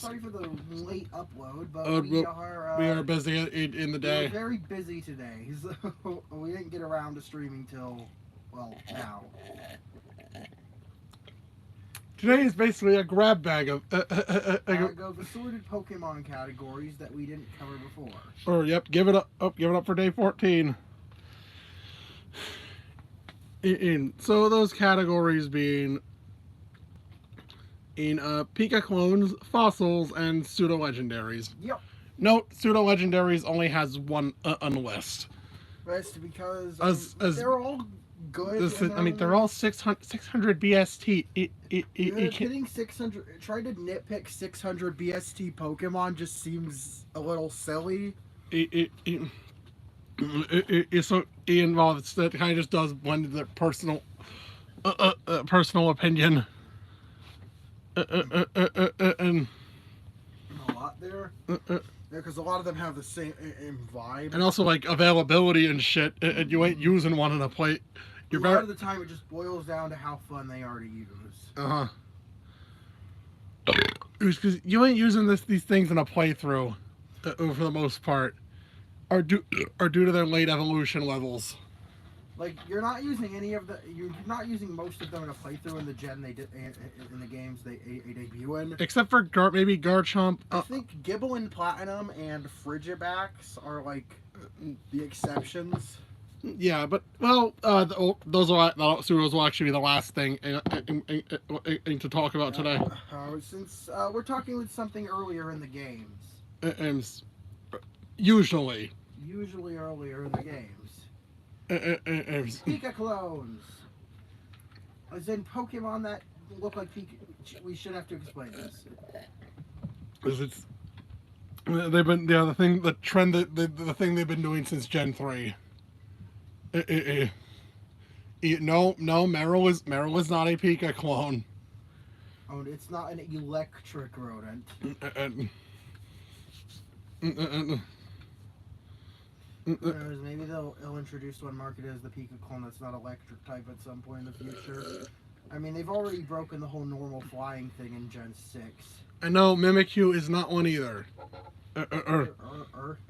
sorry for the late upload, but we are busy in the day. We're very busy today, so we didn't get around to streaming till, well, now. Today is basically a grab bag of Of assorted Pokemon categories that we didn't cover before. Or yep, give it up. Oh, give it up for day 14. So those categories being in Pikaclones, fossils, and pseudo-legendaries. Yep. Note, pseudo-legendaries only has one on the list. That's because they're all good. They're all 600 BST. Hitting 600, trying to nitpick 600 BST Pokemon just seems a little silly. It's so involved. That kind of just does blend into their personal opinion. And a lot there. Because a lot of them have the same vibe. And also, like, availability and shit. And you ain't using one in a plate. A lot of the time, it just boils down to how fun they are to use. Because you ain't using these things in a playthrough, for the most part. Are due to their late evolution levels. Like, you're not using most of them in a playthrough in the gen in the games they debut in. Except for maybe Garchomp. I think Gible Platinum and Frigibax are like the exceptions. Yeah, but those will actually be the last thing to talk about today. Since we're talking with something earlier in the games. Usually earlier in the games. Pikaclones. As in Pokemon that look like Pikachu. We should have to explain this. Because they've been the thing they've been doing since Gen 3. No, Meryl is not a Pikaclone. Oh, it's not an electric rodent. Maybe they'll introduce one marketed as the Pikaclone that's not electric type at some point in the future. I mean, they've already broken the whole normal flying thing in Gen 6. I know Mimikyu is not one either. Or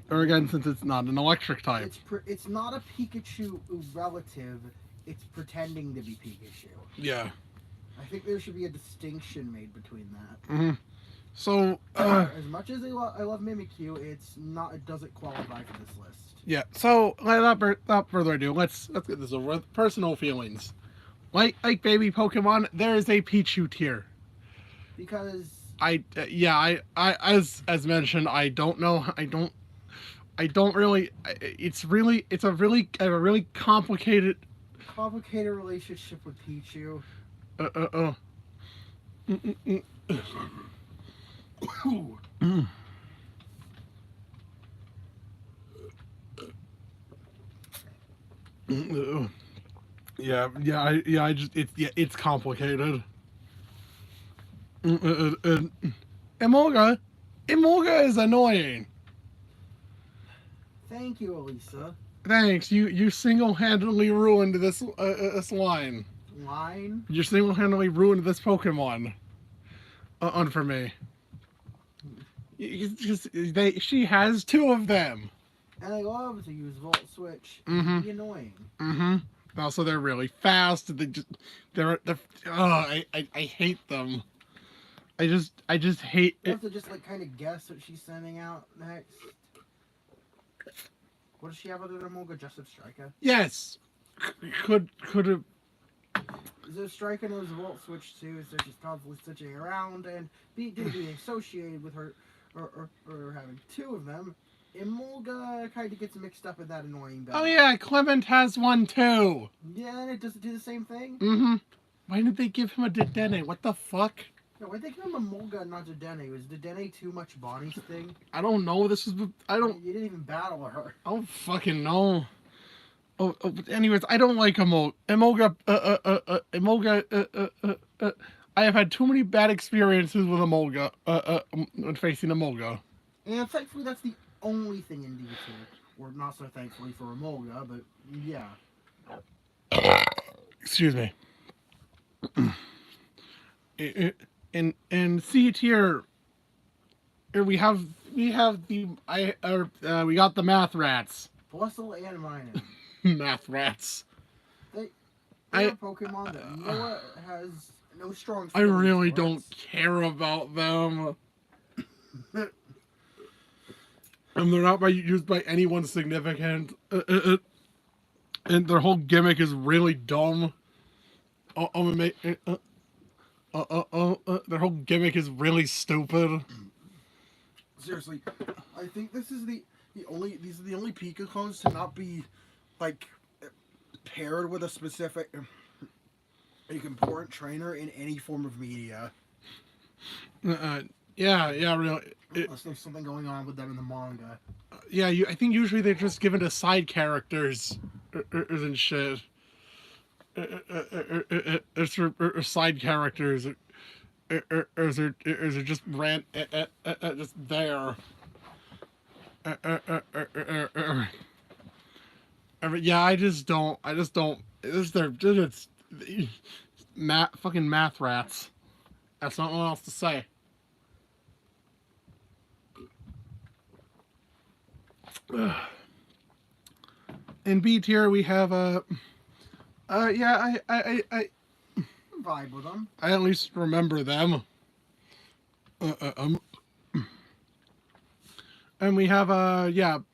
again, since it's not an electric type. It's not a Pikachu relative. It's pretending to be Pikachu. Yeah. I think there should be a distinction made between that. Mm-hmm. So, as much as I love Mimikyu, it doesn't qualify for this list. Yeah. So, without further ado, let's get this over with. Personal feelings. Like baby Pokemon, there is a Pichu tier. Because I as mentioned, I don't know. I don't really. It's a really complicated relationship with Pichu. It's complicated. Emolga is annoying. Thank you, Elisa. Thanks. You single-handedly ruined this line. Line? You single-handedly ruined this Pokemon. For me. She has two of them. And I love to use Volt Switch. Mm-hmm. Be annoying. Mm-hmm. Also, they're really fast. I hate them. I just hate it. You have to just kind of guess what she's sending out next. What does she have other than Emolga? Just a Striker? Yes. Could have. The Striker knows Volt Switch too, so she's constantly switching around, and being associated with her or having two of them. Emolga kind of gets mixed up in that annoying battle. Oh yeah, Clement has one too. Yeah, and it doesn't do the same thing? Mm-hmm. Why did they give him a Dedenne? What the fuck? Yeah, why'd they give him a Emolga and not Dedenne? Was Dedenne too much Bonnie's thing? I don't know. You didn't even battle her. I don't fucking know. Anyways, I don't like Emolga. I have had too many bad experiences with Emolga. When facing Emolga. And thankfully, that's the only thing in D2. Or not so thankfully for Emolga, but yeah. Excuse me. In C tier, Here we have we got the math rats. Bustle and Minun. Math rats. They I are Pokemon that Noah has no strong I feelings really towards. don't care about them. And they're not used by anyone significant. And their whole gimmick is really dumb. Their whole gimmick is really stupid. Seriously, I think this is these are the only Pikaclones to not be like paired with a specific important trainer in any form of media. Yeah, really. Unless there's something going on with them in the manga. Yeah, I think usually they're just given to side characters and shit. It's for side characters. Or is it just just there? Yeah, I just don't. It's fucking math rats. That's not what else to say. In B tier we have yeah, I Vibe with them. I at least remember them. And we have Pikachu.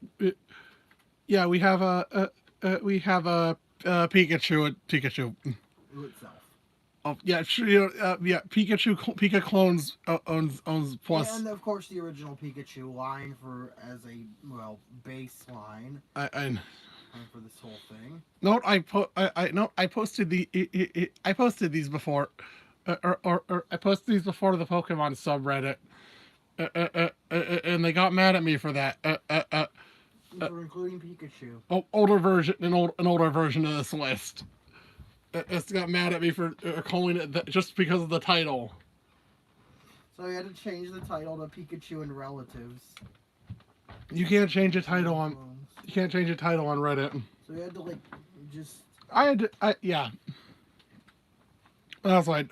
Itself. Oh yeah, sure, yeah. Pikaclones owns plus. And of course the original Pikachu line as a baseline. For this whole thing. Note I posted I posted these before, or I posted these before to the Pokemon subreddit, and they got mad at me for that. For including Pikachu. An older version of this list. It's got mad at me for calling it just because of the title. So you had to change the title to Pikachu and Relatives. You can't change a title on. You can't change a title on Reddit. So you had to just. Yeah. I was like,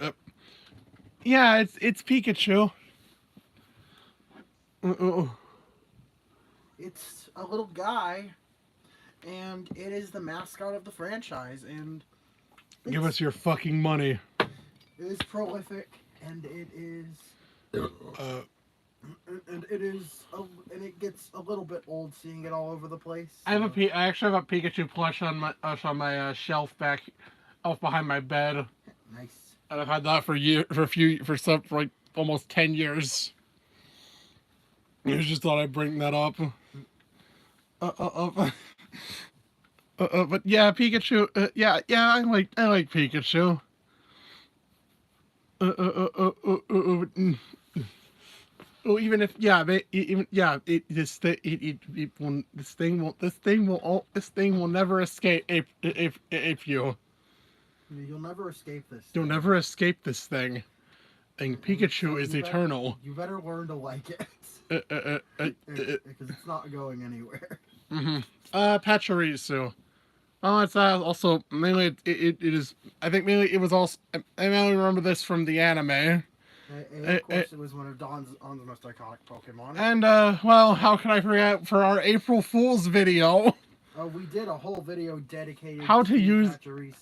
yeah, it's Pikachu. It's a little guy, and it is the mascot of the franchise, and give us your fucking money. It is prolific, and it is. And it gets a little bit old seeing it all over the place. So. I actually have a Pikachu plush on my shelf back off behind my bed. Nice. And I've had that for almost 10 years. I just thought I'd bring that up. But yeah, Pikachu. I like Pikachu. Well, even if this thing will never escape you. You'll never escape this. You'll never escape this thing. And Pikachu is eternal. You better learn to like it. Because it's not going anywhere. Pachirisu. Oh, it's also mainly it is. I think mainly it was also. I mainly remember this from the anime. And of course, it was one of Dawn's most iconic Pokemon. And well, how can I forget for our April Fool's video? We did a whole video dedicated to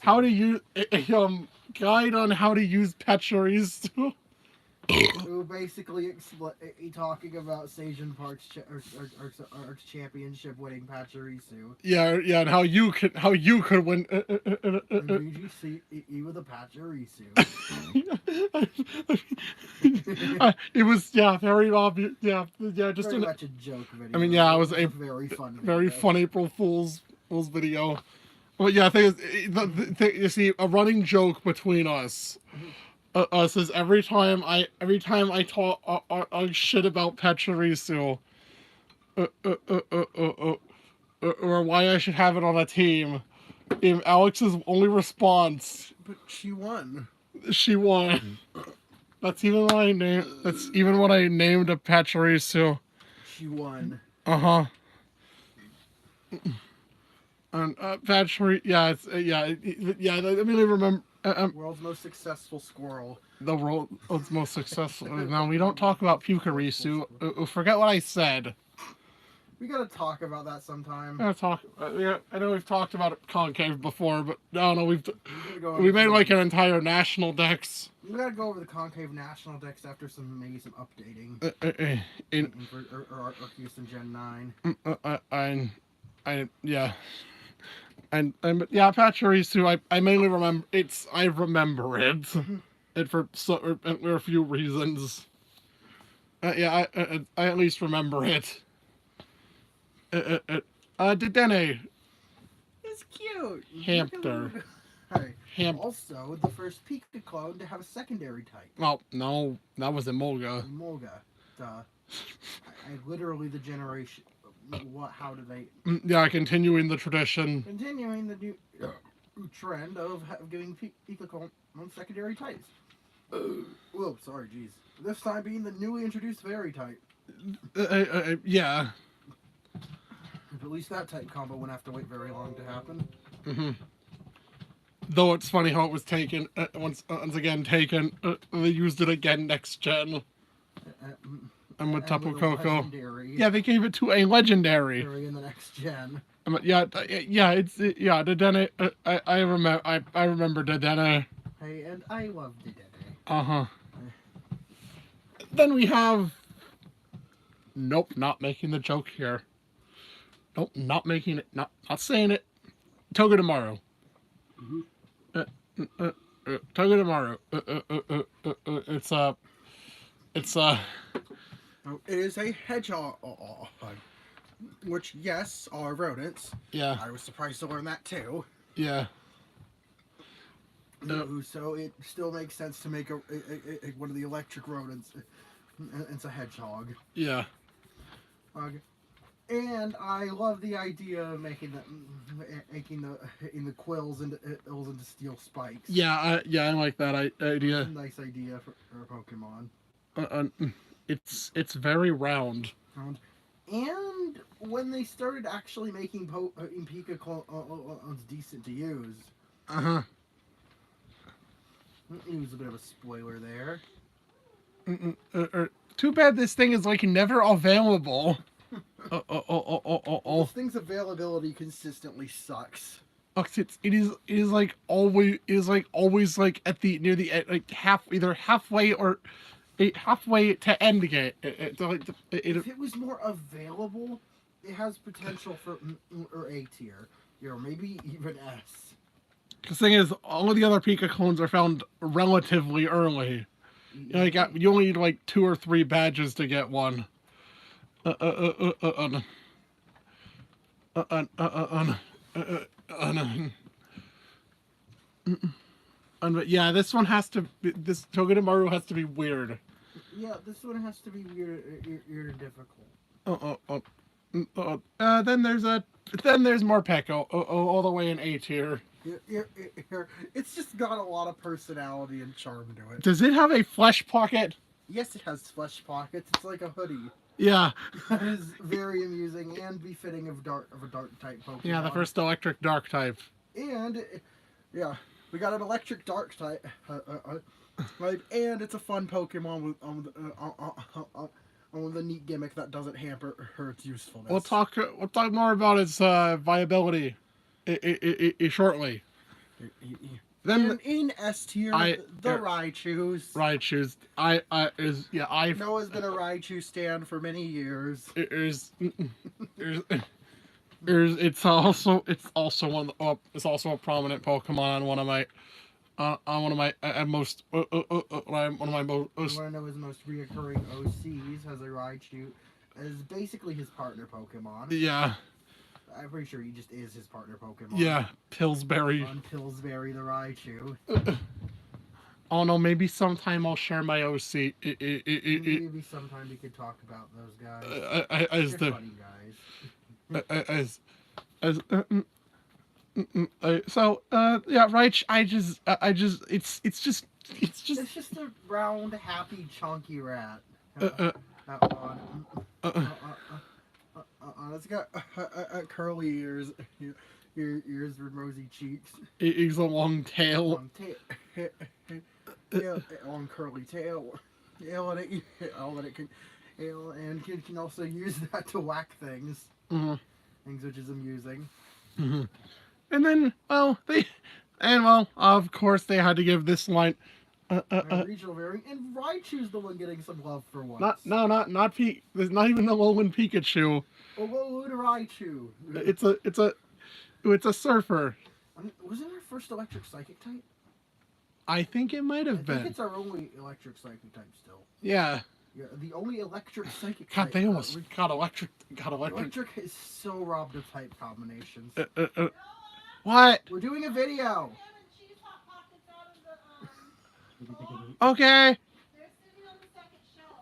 Pachirisu. Guide on how to use Pachirisu. We were basically talking about Seijin Park's championship-winning Pachirisu. Yeah, and how you could win. VGC with a Pachirisu. It was very obvious. Just very much a joke video. I mean, it was a very fun, fun April Fool's video. Well, yeah, I think you see a running joke between us. Us is every time I talk shit about Pachirisu, or why I should have it on a team. Alex's only response. But she won. She won. That's even what I named. That's even what I named a Pachirisu. She won. And Pachirisu, I really remember. World's most successful squirrel. The world's most successful. No, we don't talk about Pukarisu. Forget what I said. We gotta talk about that sometime. I know we've talked about Concave before, but no, We gotta go we over made the- like an entire national dex. We gotta go over the Concave National Dex after maybe some updating. For Arceus and Gen 9. Yeah. And yeah, Pachirisu, I mainly remember I remember it. And for a few reasons. Yeah, I at least remember it. Dedenne. It's cute. Hamster. Hey. Also, the first Pikaclone to have a secondary type. Well, no, that was Emolga. Emolga. I literally the generation. What? How do they? Yeah, continuing the tradition. Continuing the new trend of giving Pikaclone secondary types. Whoa, sorry, jeez. This time being the newly introduced fairy type. Yeah. At least that type combo wouldn't have to wait very long to happen. Mm-hmm. Though it's funny how it was taken once again taken. They used it again next gen. And with Tapu Koko. Yeah, they gave it to a legendary. In the next gen. Dedenne. I remember Dedenne. Hey, and I love Dedenne. Uh-huh. Then we have... Nope, not making the joke here. Nope, not making it. Not saying it. Togedemaru. Togedemaru. It is a hedgehog. Which, yes, are rodents. Yeah. I was surprised to learn that too. Yeah. So it still makes sense to make one of the electric rodents. It's a hedgehog. Yeah. And I love the idea of making the quills into steel spikes. Yeah, I like that idea. Nice idea for Pokemon. It's very round. And when they started actually making Pikaclones decent to use. Uh-huh. It was a bit of a spoiler there. Too bad this thing is like never available. This thing's availability consistently sucks. It is like always at the near the like either halfway or halfway to end game. If it was more available, it has potential for A tier, maybe even S. The thing is, all of the other Pikaclones are found relatively early. You only need like 2 or 3 badges to get one. Yeah, this Togedemaru has to be weird. Yeah, this one has to be weird and difficult. Then there's Morpeko, all the way in A tier. It's just got a lot of personality and charm to it. Does it have a flesh pocket? Yes, it has flesh pockets. It's like a hoodie. Yeah. That is very amusing and befitting of a dark type Pokemon. Yeah, the first electric dark type. And yeah, we got an electric dark type. And it's a fun Pokemon with a neat gimmick that doesn't hamper its usefulness. We'll talk more about its viability shortly. Then in S tier, the Raichus. Raichus. Noah's been a Raichu stan for many years. It's also a prominent Pokemon on one of my most One of his most reoccurring OCs has a Raichu as basically his partner Pokemon. Yeah. I'm pretty sure he just is his partner Pokemon. Yeah, Pillsbury. On Pillsbury the Raichu. Oh no, maybe sometime I'll share my OC. Maybe sometime we could talk about those guys. They're funny guys. Raich, it's just a round, happy, chunky rat. It's got curly ears, ears with rosy cheeks. He's a long tail. long curly tail, and it can, and can also use that to whack things. Mm-hmm. Things which is amusing. Mm-hmm. And then, of course, they had to give this line. Regional variant, and Raichu's the one getting some love for once. Not There's not even a Alolan Pikachu. Alolan Raichu. It's a surfer. Was it our first electric psychic type? I think it might have I been. think it's our only electric psychic type still. Yeah. Yeah, the only electric psychic God, type. they almost got electric. Electric is so robbed of type combinations. What? We're doing a video. Okay.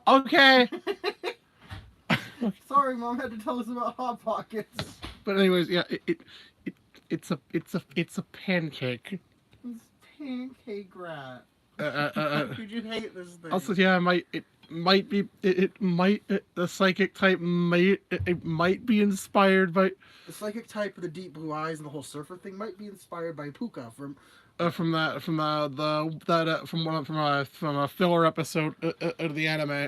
Okay. Sorry, Mom had to tell us about Hot Pockets. But anyways, yeah, it's a pancake. It's pancake rat. Could you hate this thing? Also, yeah, the psychic type might be inspired by The psychic type with the deep blue eyes and the whole surfer thing might be inspired by Puka from a filler episode of the anime.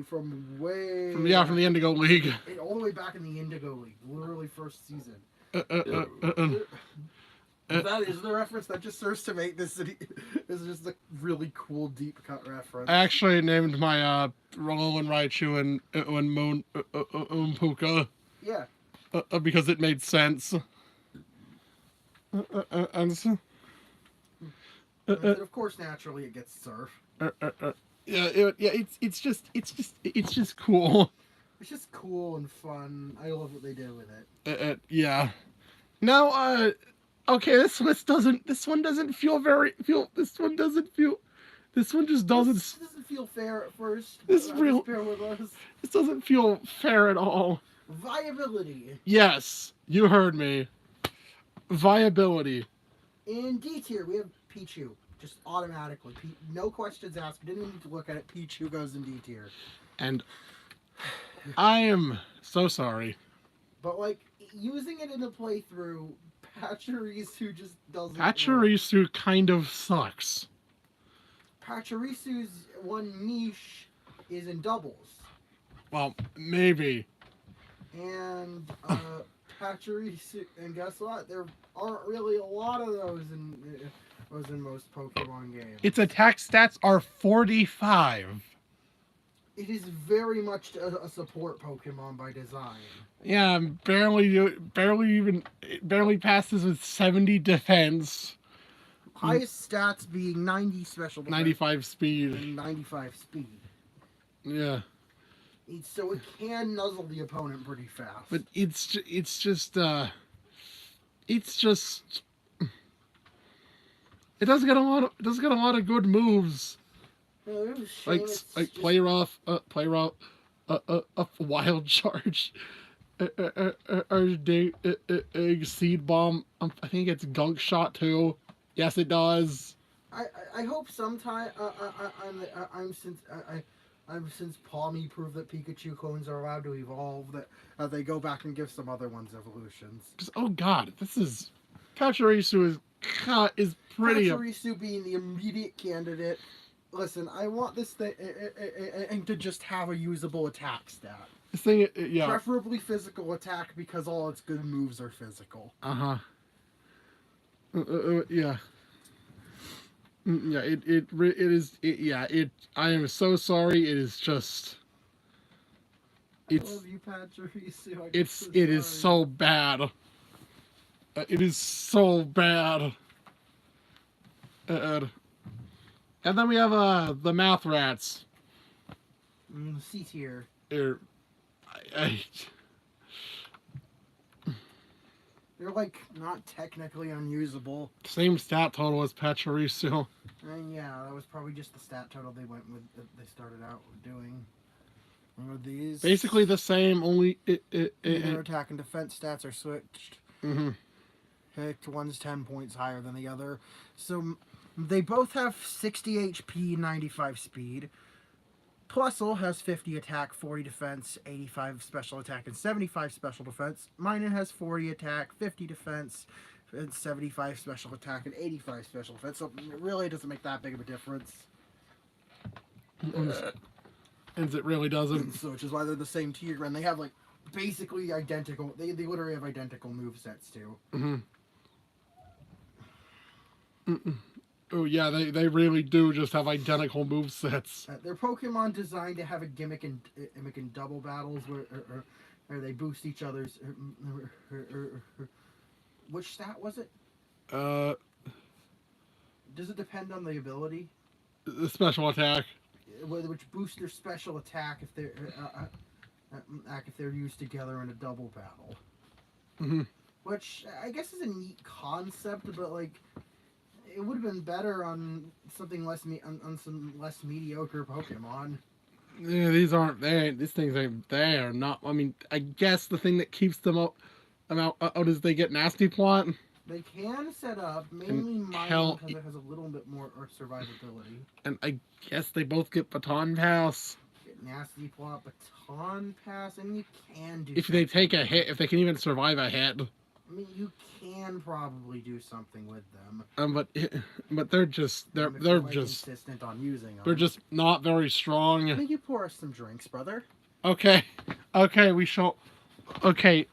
From the Indigo League. All the way back in the Indigo League, literally first season. That is the reference that just serves to make this city. This is just a really cool deep cut reference. I actually named my Alolan Raichu and Moon Puka. Yeah. Because it made sense. And of course, naturally, it gets surf. It's just cool. It's just cool and fun. I love what they did with it. Yeah. Now, okay, this one just doesn't feel. This one just doesn't. This doesn't feel fair at first. This real. Bear with us. This doesn't feel fair at all. Viability. Yes, you heard me. Viability. In D tier, we have Pichu. Just automatically. No questions asked. Didn't even need to look at it. Pichu goes in D tier. And I am so sorry. But, like, using it in a playthrough, Pachirisu just doesn't Pachirisu kind of sucks. Pachirisu's one niche is in doubles. Well, maybe. And, Pachirisu, and guess what? There aren't really a lot of those in most Pokemon games. Its attack stats are 45. It is very much a support Pokemon by design. Yeah, barely passes with 70 defense. Highest stats being 90 special defense 95 speed. and 95 speed. Yeah. So it can nuzzle the opponent pretty fast. But it's just it does get a lot of good moves. Like play rough, wild charge, seed bomb. I think it's gunk shot too. Yes, it does. I hope sometime since Palmy proved that Pikachu clones are allowed to evolve, that they go back and give some other ones evolutions. Oh God, this is Pachirisu is pretty. Pachirisu being the immediate candidate. Listen, I want this thing to just have a usable attack stat. This thing, yeah. Preferably physical attack because all its good moves are physical. Yeah. Yeah. It is. I am so sorry. It is just. I love you, Pachirisu. It is so bad. It is so bad. And then we have the math rats. C tier. They're like not technically unusable. Same stat total as Pachirisu. And yeah, that was probably just the stat total they went with. They started out with doing. With these. Basically the same, only their attack and defense stats are switched. Mm-hmm. One's 10 points higher than the other. So they both have 60 HP, 95 speed. Plusle has 50 attack, 40 defense, 85 special attack, and 75 special defense. Minun has 40 attack, 50 defense, and 75 special attack and 85 special defense. So it really doesn't make that big of a difference. And it really doesn't. So, which is why they're the same tier, and they have like basically identical. They literally have identical move sets too. Oh yeah, they really do just have identical move sets. They're Pokemon designed to have a gimmick in double battles where they boost each other's. Which stat was it? Does it depend on the ability? The special attack. Which boosts their special attack if they're used together in a double battle. Which I guess is a neat concept, but like it would have been better on something on some less mediocre Pokemon. Yeah, these aren't there. These things ain't there. Not. I mean, I guess the thing that keeps them out is they get nasty plot. They can set up mainly mine because it has a little bit more survivability. And I guess they both get baton pass. Get nasty plot, baton pass, and you can do. If they take a hit, if they can even survive a hit. I mean, you can probably do something with them. But they're just insistent on using them. They're just not very strong. I think you pour us some drinks, brother. Okay, we shall. Okay.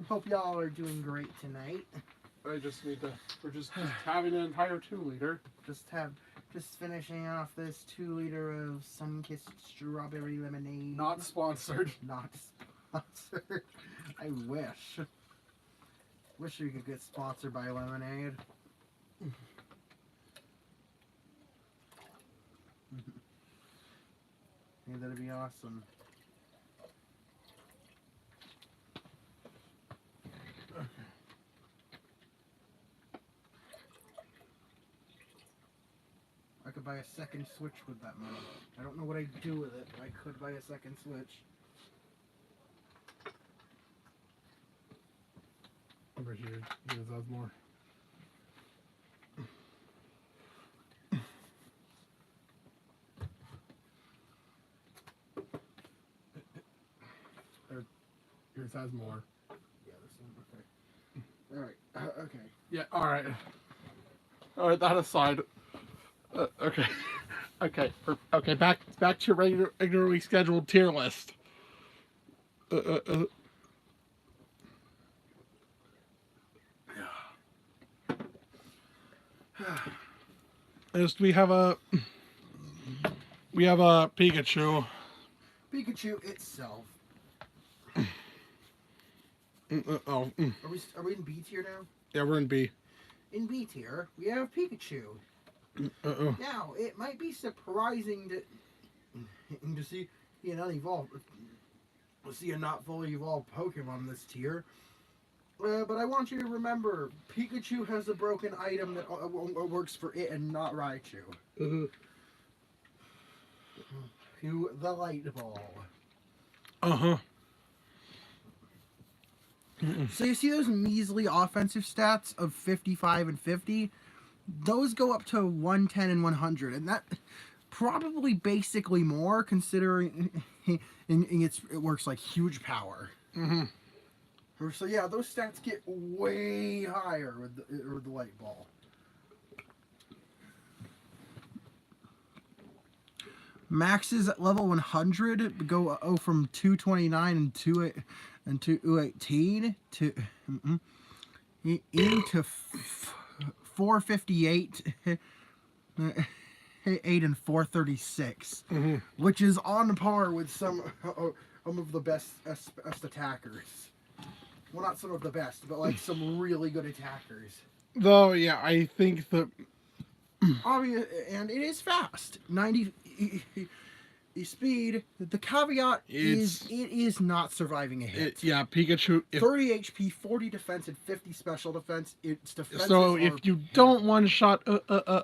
Hope y'all are doing great tonight. I just need to. We're just having an entire 2-liter. Just finishing off this 2-liter of sun-kissed strawberry lemonade. Not sponsored. Not sponsored. I wish. Wish we could get sponsored by lemonade. Yeah, that'd be awesome. I could buy a second Switch with that money. I don't know what I'd do with it, but I could buy a second Switch. Over here, here's Osmore. Here's Osmore. Yeah, this one. Okay. All right. Okay. Yeah. All right. All right. That aside. Okay. Okay. Back to your regularly scheduled tier list. We have a Pikachu. Pikachu itself. Are we in B tier now? Yeah, we're in B. In B tier, we have Pikachu. Now, it might be surprising to see an unevolved, see a not fully evolved Pokemon in this tier. But I want you to remember, Pikachu has a broken item that works for it and not Raichu. The Light Ball. So you see those measly offensive stats of 55 and 50? Those go up to 110 and 100, and that probably basically more considering it works like huge power. So yeah, those stats get way higher with the Light Ball. Maxes at level 100 go from 229 and 218 to into 458, 8 and 436, which is on par with some of the best attackers. Well, not some of the best, but like some really good attackers. Though, yeah, I think that obvious, and it is fast. 90 speed. The caveat is it is not surviving a hit. Pikachu. 30 HP, 40 defense, and 50 special defense. Its defense. So if you don't one-shot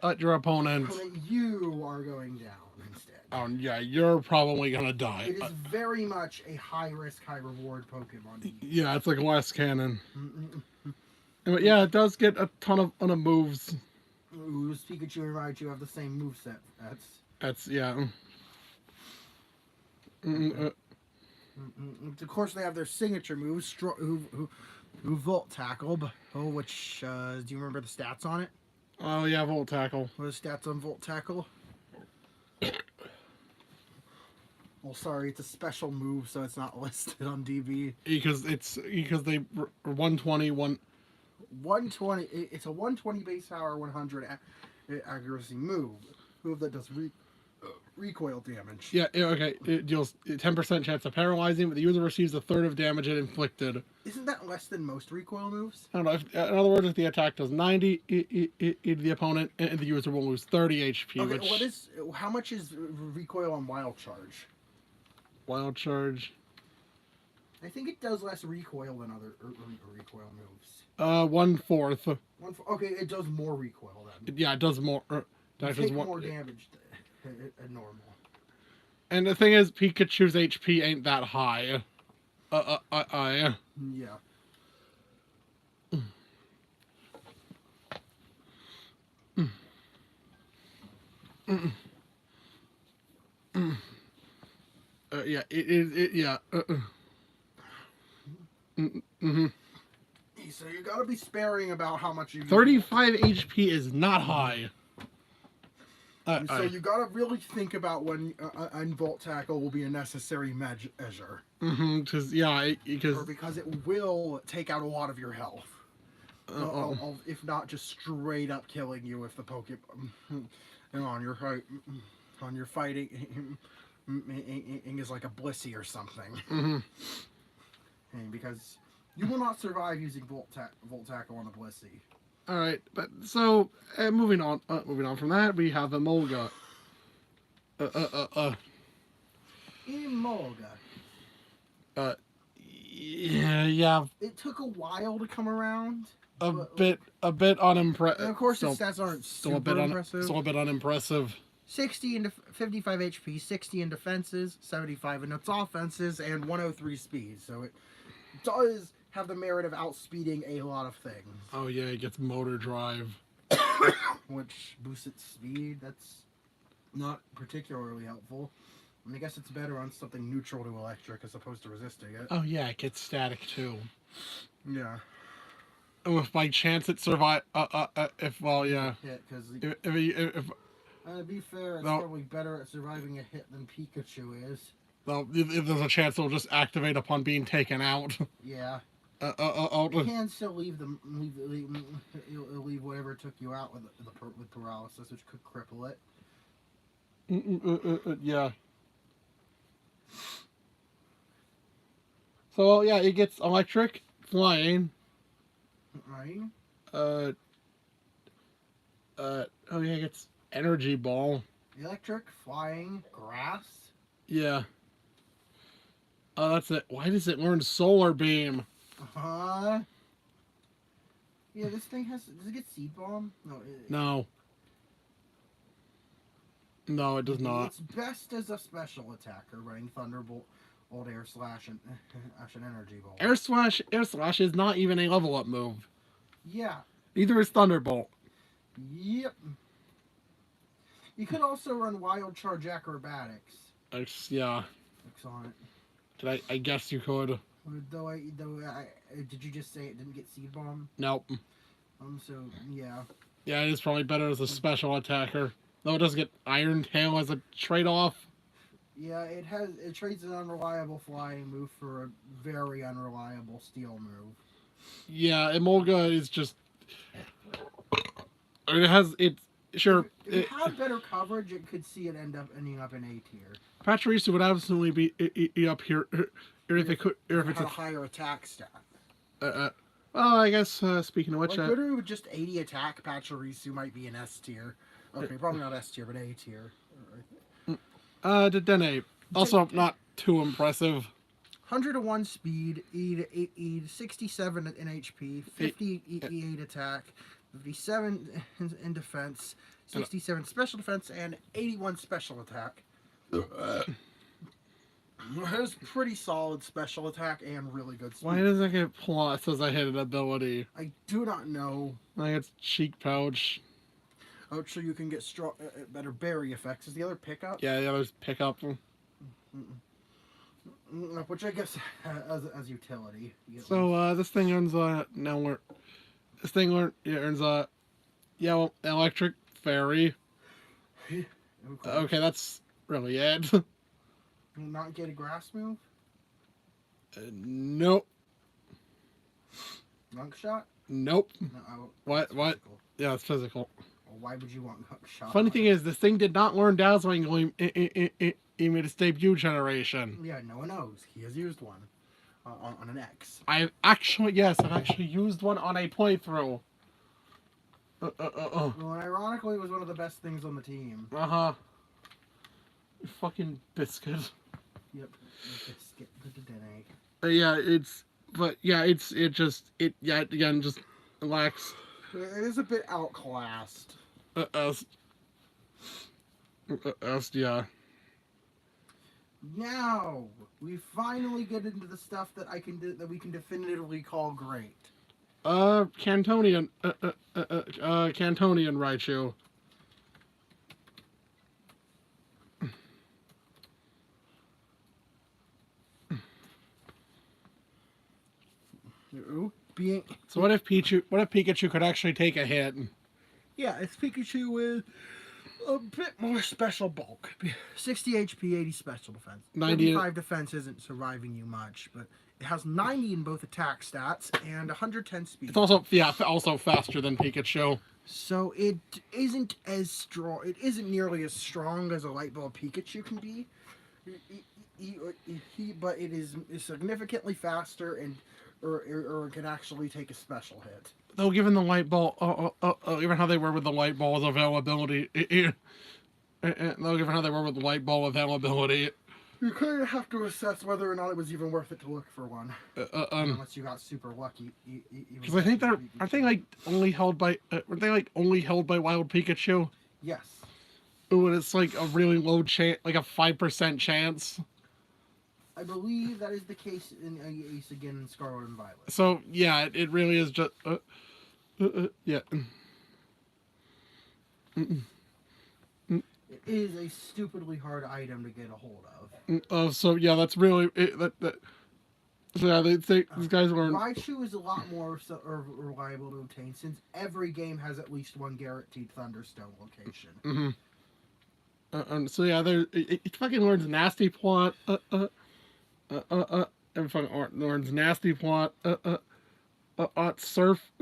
at your opponent, you are going down instead. Oh yeah, you're probably gonna die. It is very much a high-risk, high-reward Pokemon. Yeah, it's like Glass Cannon. But yeah, it does get a ton of moves. Ooh, Pikachu and Raichu have the same moveset. That's yeah. Of course, they have their signature moves, who Volt Tackle, which, do you remember the stats on it? Oh yeah, Volt Tackle. What are the stats on Volt Tackle? Well, sorry, it's a special move, so it's not listed on DB. Because they 120 120. It's a 120 base power, 100 accuracy move that does recoil damage. Yeah, okay. It deals 10% chance of paralyzing, but the user receives a third of damage it inflicted. Isn't that less than most recoil moves? I don't know. In other words, if the attack does 90, the opponent and the user will lose 30 HP. Okay, which how much is recoil on Wild Charge? Wild Charge. I think it does less recoil than other recoil moves. 1/4. Okay, it does more recoil then. Yeah, it does more. Take more damage than normal. And the thing is, Pikachu's HP ain't that high. Yeah. Yeah, yeah. So you gotta be sparing about how much you 35 HP is not high. So you gotta really think about when Volt Tackle will be a necessary measure. Because Because it will take out a lot of your health. If not just straight up killing you if the Pokemon on your fighting is like a Blissey or something. And because you will not survive using Volt Tackle on a Blissey. All right, but so moving on from that, we have Emolga. Emolga. Yeah. It took a while to come around. A bit unimpressive. And of course, its stats aren't super impressive. Still a bit unimpressive. 60 into 55 HP, 60 in defenses, 75 in its offenses, and 103 speed. So it does have the merit of outspeeding a lot of things. Oh yeah, it gets motor drive, which boosts its speed. That's not particularly helpful. I mean, I guess it's better on something neutral to electric as opposed to resisting it. Oh yeah, it gets static too. Yeah. Oh, if by chance it survive, if well, yeah. Yeah, because if to be fair, it's probably better at surviving a hit than Pikachu is. Well, if there's a chance it'll just activate upon being taken out. Yeah. You can still leave whatever took you out with paralysis, which could cripple it. Yeah. So yeah, it gets electric, flying. Right. Oh yeah, it gets energy ball. Electric, flying, grass. Yeah. Oh, that's it. Why does it learn solar beam? Yeah, this thing does it get seed bomb? No. No, it does not. It's best as a special attacker, running Thunderbolt, Old Air Slash, and Energy Ball. Air Slash is not even a level up move. Yeah. Neither is Thunderbolt. Yep. You could also run Wild Charge Acrobatics. Yeah. Excellent. I guess you could. Did you just say it didn't get seed bomb? Nope. So yeah. Yeah, it is probably better as a special attacker. Though it does get Iron Tail as a trade-off. Yeah, it trades an unreliable flying move for a very unreliable steel move. Yeah, Emolga is just. It If it had better coverage, it could see it ending up in A tier. Pachirisu would absolutely be up here, or if it could, or if it's a higher attack stat. Well, I guess speaking of which, like literally with just 80 attack, Pachirisu might be an S tier. Okay, probably not S tier, but A tier. Dedenne, also not too impressive. 101 speed, 67 in HP, 58 attack, 57 in defense, 67 special defense, and 81 special attack. It's pretty solid special attack and really good speed. Why does it get plus as I hit an ability? I do not know. Like it's cheek pouch. Oh, so you can get better berry effects. Is the other pickup? Yeah, the other's pickup. Which I guess as utility. So this thing earns this thing earns a yellow electric fairy. Okay. Okay, that's really it. Not get a grass move. Nope. Gunk shot. Nope. No. What? It's What? physical. Yeah, it's physical. Well, why would you want gunk shot? Funny thing is, this thing did not learn Dazzling in its debut generation. Yeah, no one knows. He has used one on an X. I've actually used one on a playthrough. Well, ironically, it was one of the best things on the team. Uh-huh. Fucking biscuit. Yep. Biscuit the egg. Again, just lacks. It is a bit outclassed. Yeah. Now we finally get into the stuff that we can definitively call great. Cantonian Raichu. So what if Pikachu could actually take a hit? Yeah, it's Pikachu with a bit more special bulk. 60 HP, 80 special defense. 95 defense isn't surviving you much, but it has 90 in both attack stats and 110 speed. It's also faster than Pikachu. So it isn't as strong. It isn't nearly as strong as a Light Ball Pikachu can be. But it is significantly faster and or can actually take a special hit. Though, given the light ball, given how they were with the light ball's availability, you kind of have to assess whether or not it was even worth it to look for one. Unless you got super lucky. Because I think aren't they like only held by wild Pikachu? Yes. Ooh, and it's like a really low chance, like a 5% chance. I believe that is the case in Ace again in Scarlet and Violet. So yeah, it really is just yeah. It is a stupidly hard item to get a hold of. So yeah, that's really that. So yeah, these guys learn. Raichu is a lot more reliable to obtain since every game has at least one guaranteed Thunderstone location. Mm-hmm. So yeah, it fucking learns Nasty Plot. And fucking learns Nasty Plot. Surf.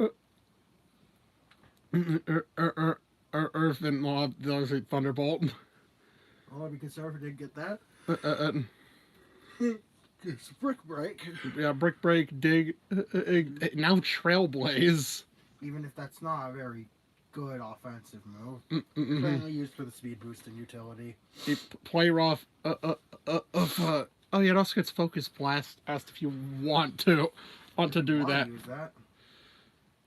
Earth and Mob. Obviously Thunderbolt. Oh, because Surfer didn't get that. It's Brick Break. Yeah, Brick Break, Dig, now Trailblaze. Even if that's not a very good offensive move. Mainly used for the speed boost and utility. Play rough. Oh yeah, it also gets Focus Blast. Asked if you want to do that. Use that.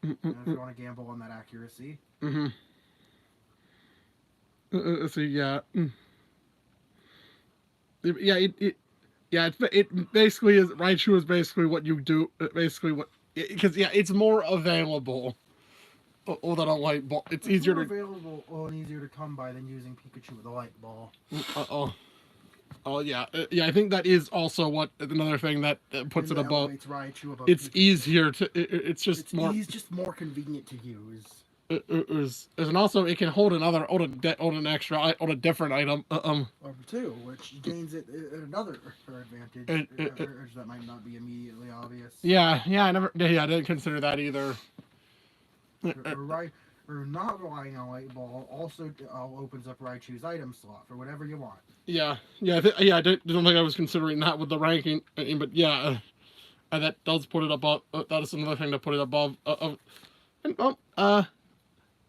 If you want to gamble on that accuracy. So yeah. It basically is. Raichu is basically what you do. Because it's more available than a light ball. It's easier more available and easier to come by than using Pikachu with a light ball. Oh yeah. I think that is also another thing that puts it above. Raichu above it's Pikachu. Easier to. It's just more convenient to use. And also it can hold a different item. Or two, which gains it another advantage that might not be immediately obvious. Yeah, I didn't consider that either. Or not relying on Light Ball also opens up Raichu's item slot for whatever you want. Yeah. I don't think I was considering that with the ranking, but yeah, that does put it above. That is another thing to put it above.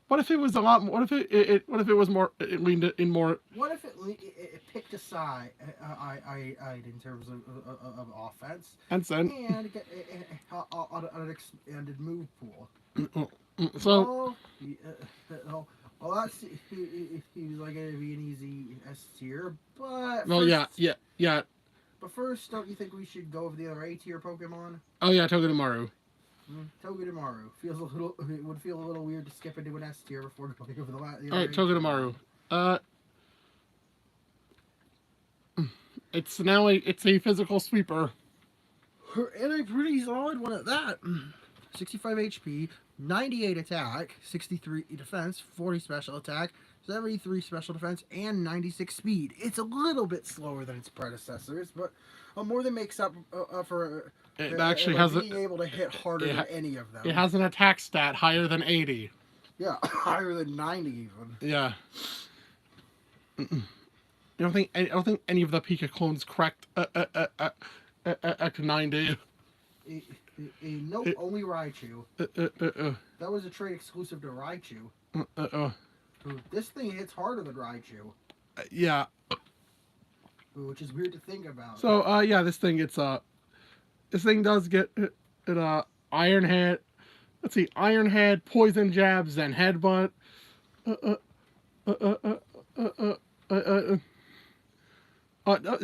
What if it was a lot more? What if it was more? It leaned in more. What if it picked a side in terms of offense and an expanded move pool? So. Well, that's he's like gonna be an easy S tier, but well, yeah. But first, don't you think we should go over the other A tier Pokemon? Oh yeah, Togedemaru. Togedemaru it would feel a little weird to skip into an S tier before going over the last. All right, Togedemaru. It's now it's a physical sweeper. And a pretty solid one at that. 65 HP, 98 attack, 63 defense, 40 special attack, 73 special defense, and 96 speed. It's a little bit slower than its predecessors, but more than makes up for It actually has being able to hit harder than any of them. It has an attack stat higher than 80. Yeah, higher than 90 even. Yeah. I don't think any of the Pikaclones cracked at 90. Nope, only Raichu. That was a trade exclusive to Raichu. This thing hits harder than Raichu. Yeah. Which is weird to think about. So yeah, this thing does get Iron Head. Let's see, Iron Head, Poison Jabs, and Headbutt.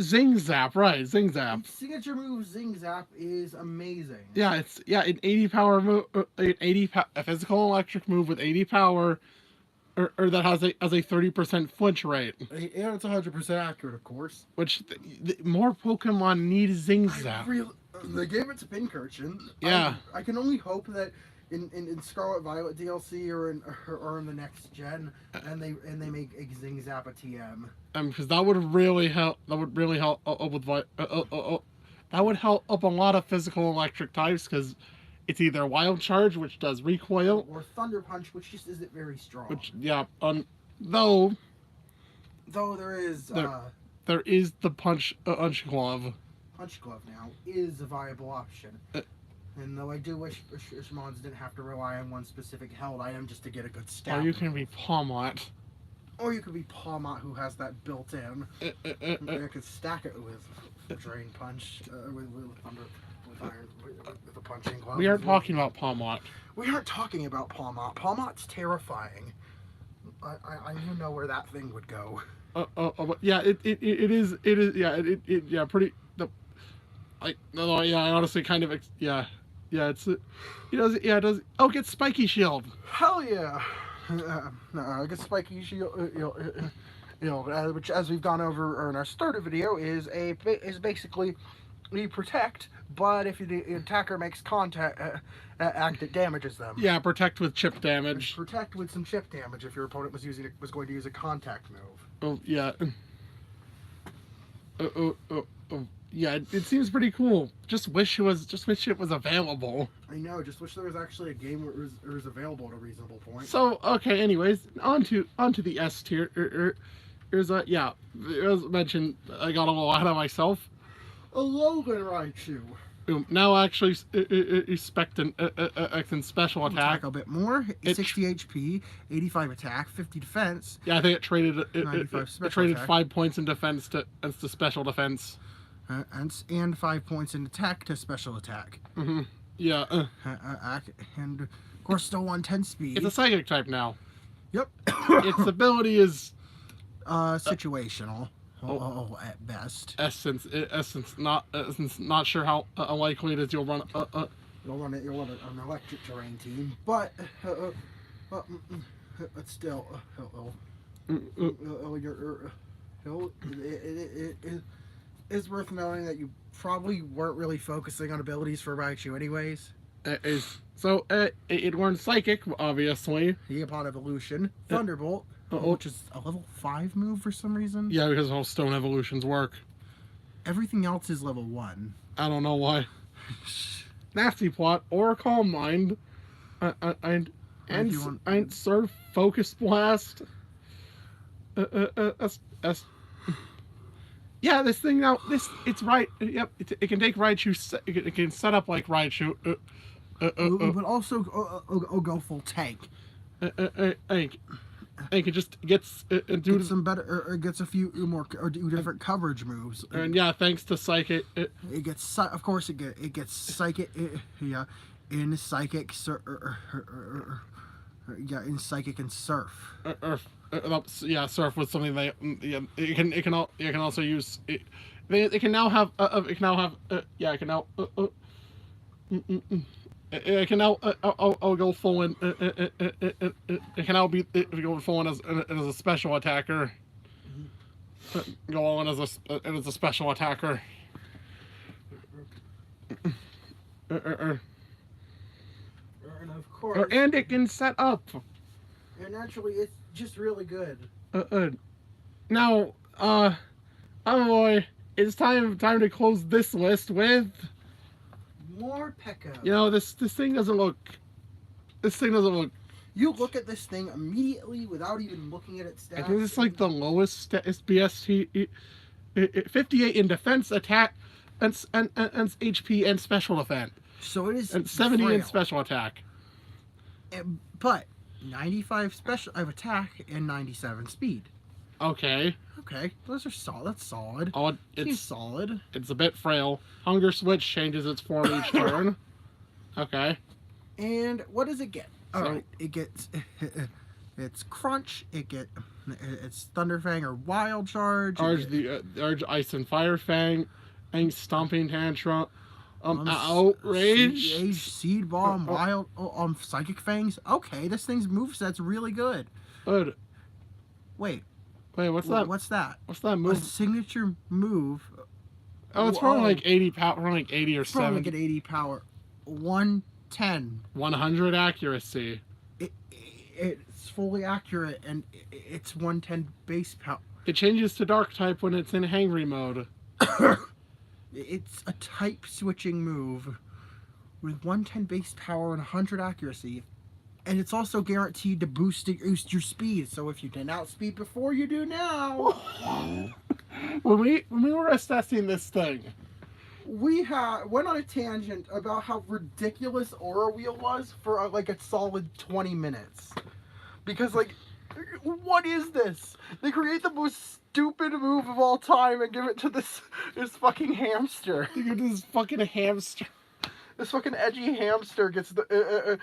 Zing Zap, right? Zing Zap. Its signature move Zing Zap is amazing. Yeah, it's an 80 power move, a physical electric move with 80 power, or that has a 30% flinch rate. And it's 100% accurate, of course. Which more Pokemon need Zing Zap. They gave it to Pincurchin. Yeah. I can only hope that in Scarlet Violet DLC or in the next gen, and they make a Zing Zap a TM. Because that would really help. That would really help with that would help up a lot of physical electric types, because it's either Wild Charge, which does recoil, or Thunder Punch, which just isn't very strong. Which though there is the Punch Glove. Punch Glove now is a viable option. And though I do wish Shimons didn't have to rely on one specific held item just to get a good stat. Or you can be Palmot. Or you could be Palmot, who has that built in. You could stack it with Drain Punch, with a punching glove. We aren't talking about Palmot. We aren't talking about Palmot. Palmot's terrifying. I do know where that thing would go. Yeah, it is yeah pretty. I honestly kind of it's it does. Oh, get Spiky Shield. Hell yeah. I guess Spiky Shield, which, as we've gone over in our starter video, is basically you protect, but if the attacker makes contact, it damages them. Yeah, protect with chip damage. Protect with some chip damage if your opponent was going to use a contact move. Oh yeah. Yeah, it seems pretty cool. Just wish it was available. I know. Just wish there was actually a game where it was available at a reasonable point. So okay, anyways, onto the S tier. There's as mentioned, I got a little ahead of myself. A Logan Raichu. Now actually expecting special attack a bit more. 60 HP, 85 attack, 50 defense. Yeah, I think it traded 5 points in defense to special defense. And 5 points in attack to special attack. Mm-hmm. Yeah. And of course, still 110 speed. It's a psychic type now. Yep. Its ability is situational. At best. Essence. Not sure how likely it is you'll run. You'll run an electric terrain team, but still, it's worth noting that you probably weren't really focusing on abilities for Raichu anyways. It learned Psychic, obviously. Upon evolution, Thunderbolt, which is a level 5 move for some reason. Yeah, because how stone evolutions work. Everything else is level 1. I don't know why. Nasty Plot or Calm Mind, and Surf Focus Blast. Yeah, this thing now. It's right. Yep, it can take Raichu. It can set up like Raichu. But also go full tank. It can just gets do some better, or gets a few more, or do different coverage moves. And yeah, thanks to Psychic, it gets. Of course, it gets Psychic. In Psychic, in Psychic and Surf. Surf was something it can also use. It can now have. It can now have. It can now. It can now go full in. It can now be go full in as a special attacker. go on as a special attacker. And of course, And it can set up. and naturally, it's just really good. Now, oh boy, it's time to close this list with. More Pekka. You know, this thing doesn't look. This thing doesn't look. You look at this thing immediately without even looking at its stats. I think it's like the lowest BST. 58 in defense, attack, and HP and special defense. So it is. And 70 frail. in special attack. But 95 special of attack and 97 speed. Okay. Okay, those are solid. That's solid. Oh, Seems solid. It's a bit frail. Hunger Switch changes its form each turn. Okay. And what does it get? All So- right, it gets it's Crunch. It's Thunderfang or Wild Charge. Urge Ice and Fire Fang, and Stomping Tantrum, Outrage, Seed Bomb, Wild, Psychic Fangs. Okay, this thing's moveset's really good. Good. Wait, What's that? What's that? What's that A move? signature move. Oh, it's probably like 80 power, like 80 or Probably 70. like an 80 power. 110. 100 accuracy. It's fully accurate, and it's 110 base power. It changes to Dark type when it's in Hangry mode. It's a type switching move with 110 base power and 100 accuracy. And it's also guaranteed to boost your speed. So if you didn't outspeed before, you do now. When we were assessing this thing, We went on a tangent about how ridiculous Aura Wheel was for like a solid 20 minutes. Because like, what is this? They create the most stupid move of all time and give it to this fucking hamster. look at this fucking hamster. This fucking edgy hamster gets the.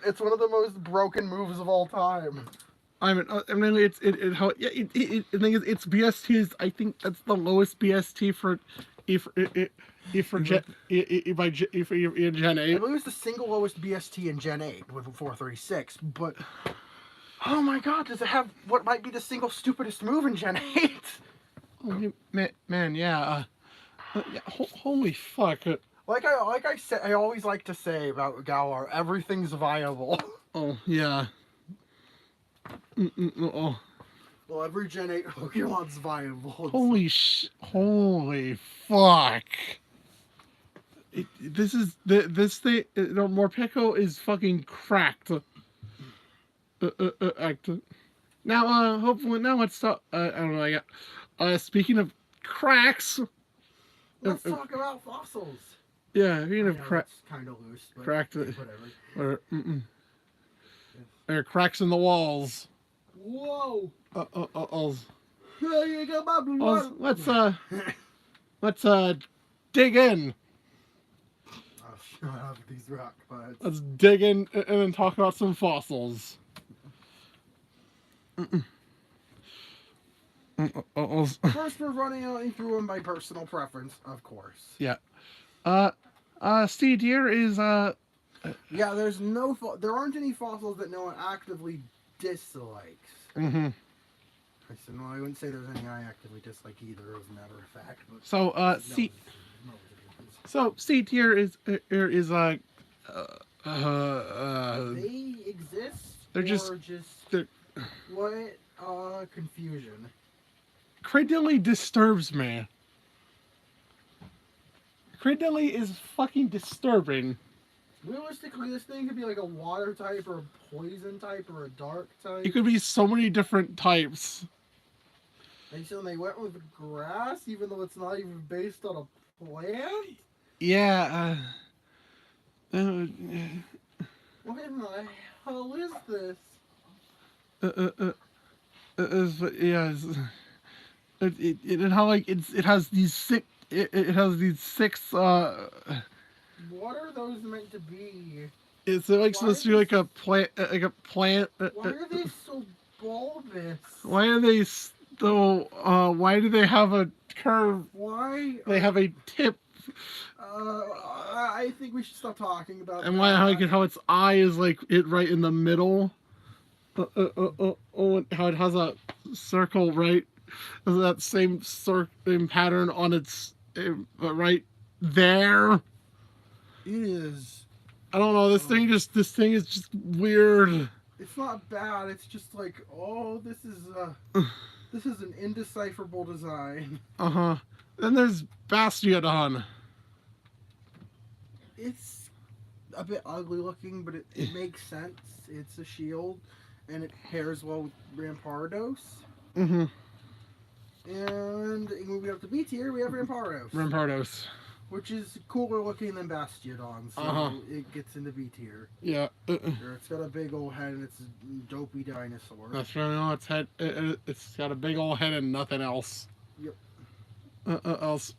It's one of the most broken moves of all time. I mean, it's BST is. I think that's the lowest BST for Gen 8. I believe it's the single lowest BST in Gen 8 with 436. But oh my god, does it have what might be the single stupidest move in Gen 8? Oh, man, yeah. Holy fuck. Like I said, I always like to say about Galar, everything's viable. Oh yeah. Oh. Well, every Gen 8 Pokemon's viable. Holy fuck. This thing. Morpeko is fucking cracked. Now, hopefully, now let's talk. I don't know. Speaking of cracks. Let's talk about fossils. Yeah, speaking of cracks. Kind of loose. But Cracked. whatever. There are cracks in the walls. Whoa! Let's dig in. Oh, shut up, these rock buds. Let's dig in and then talk about some fossils. First, we're running through them by personal preference, of course. Yeah. Steve Deer is Yeah, there aren't any fossils that no one actively dislikes. Mm-hmm. I said, no, I wouldn't say there's any I actively dislike either, as a matter of fact. But So C Tier is they exist. They're just what confusion. Cradilly disturbs me. Cradilly is fucking disturbing. Realistically, this thing could be like a water type or a poison type or a dark type. It could be so many different types. And so they went with grass, even though it's not even based on a plant? Yeah. What in the hell is this? It has these six. It has these six. What are those meant to be? It's like supposed to be like a plant. Like a plant. Why are they so bulbous? Why are they so? Why do they have a curve? Why? They have a tip. I think we should stop talking about. And why? How its eye is like it right in the middle. How it has a circle right that same same pattern on its right there. It is. I don't know. This thing is just weird. It's not bad. It's just like, oh, this is an indecipherable design. Then there's Bastiodon. It's a bit ugly looking, but it makes sense. It's a shield, and it pairs well with Rampardos. And moving up to B tier, we have Rampardos. Rampardos. Which is cooler looking than Bastiodon, so it gets into B tier. Yeah. It's got a big old head and it's a dopey dinosaur. That's right. No, its head. It's got a big old head and nothing else. Yep. Else.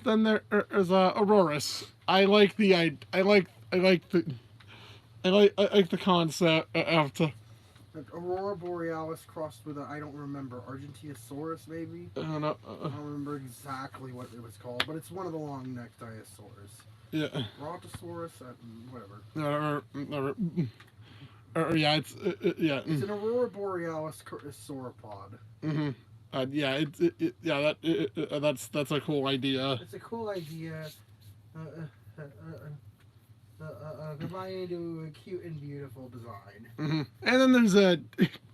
Then there's Aurorus. I like the concept of the. Like Aurora Borealis crossed with I don't remember, Argentinosaurus maybe? I don't remember exactly what it was called, but it's one of the long-necked dinosaurs. Yeah. Brontosaurus, whatever. Yeah, it's yeah. It's an Aurora Borealis sauropod. That's a cool idea. It's a cool idea. Combined into a cute and beautiful design. And then there's a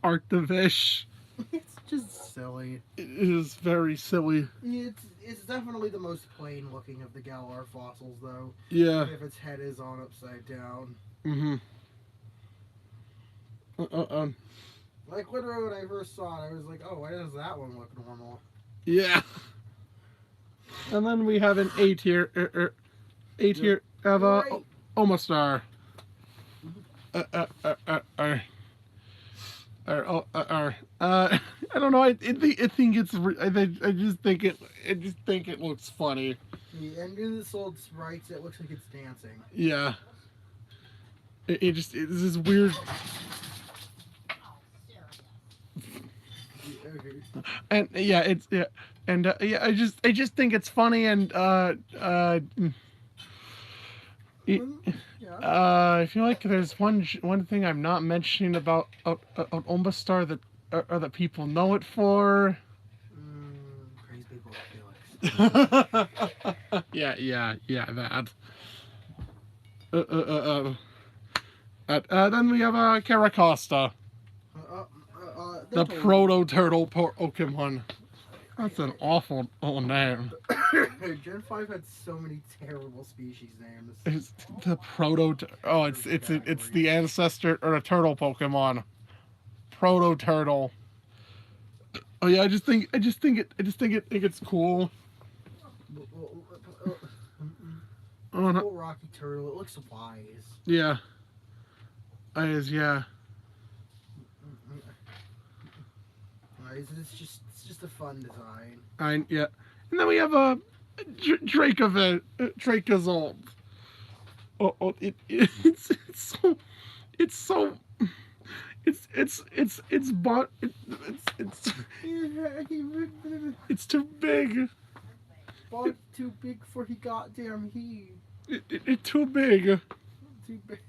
Arctovish. It's just silly. It is very silly. It's definitely the most plain looking of the Galar fossils, though. Yeah. If its head is on upside down. Like literally when I first saw it, I was like, oh, why does that one look normal? Yeah. And then we have an A tier. A tier of Omastar. I don't know. I think it's. I just think it looks funny. Yeah, and in this old sprites, it looks like it's dancing. Yeah. It's this weird. And yeah, it's yeah, and yeah. I just think it's funny and I feel like there's one thing I'm not mentioning about Omastar that people know it for. Praise Big Boy Felix. yeah, that. Then we have Caracosta, the proto-turtle Pokemon. That's an awful name. Gen 5 had so many terrible species names. It's the it's the ancestor or a turtle Pokemon. Proto-turtle. Oh yeah, I just think it's cool. Cool Rocky Turtle. It looks wise. Yeah. Yeah. It's just a fun design. Yeah. And then we have a Dracozold. It's too big. Bought too big for he goddamn he. It's too big. Too big.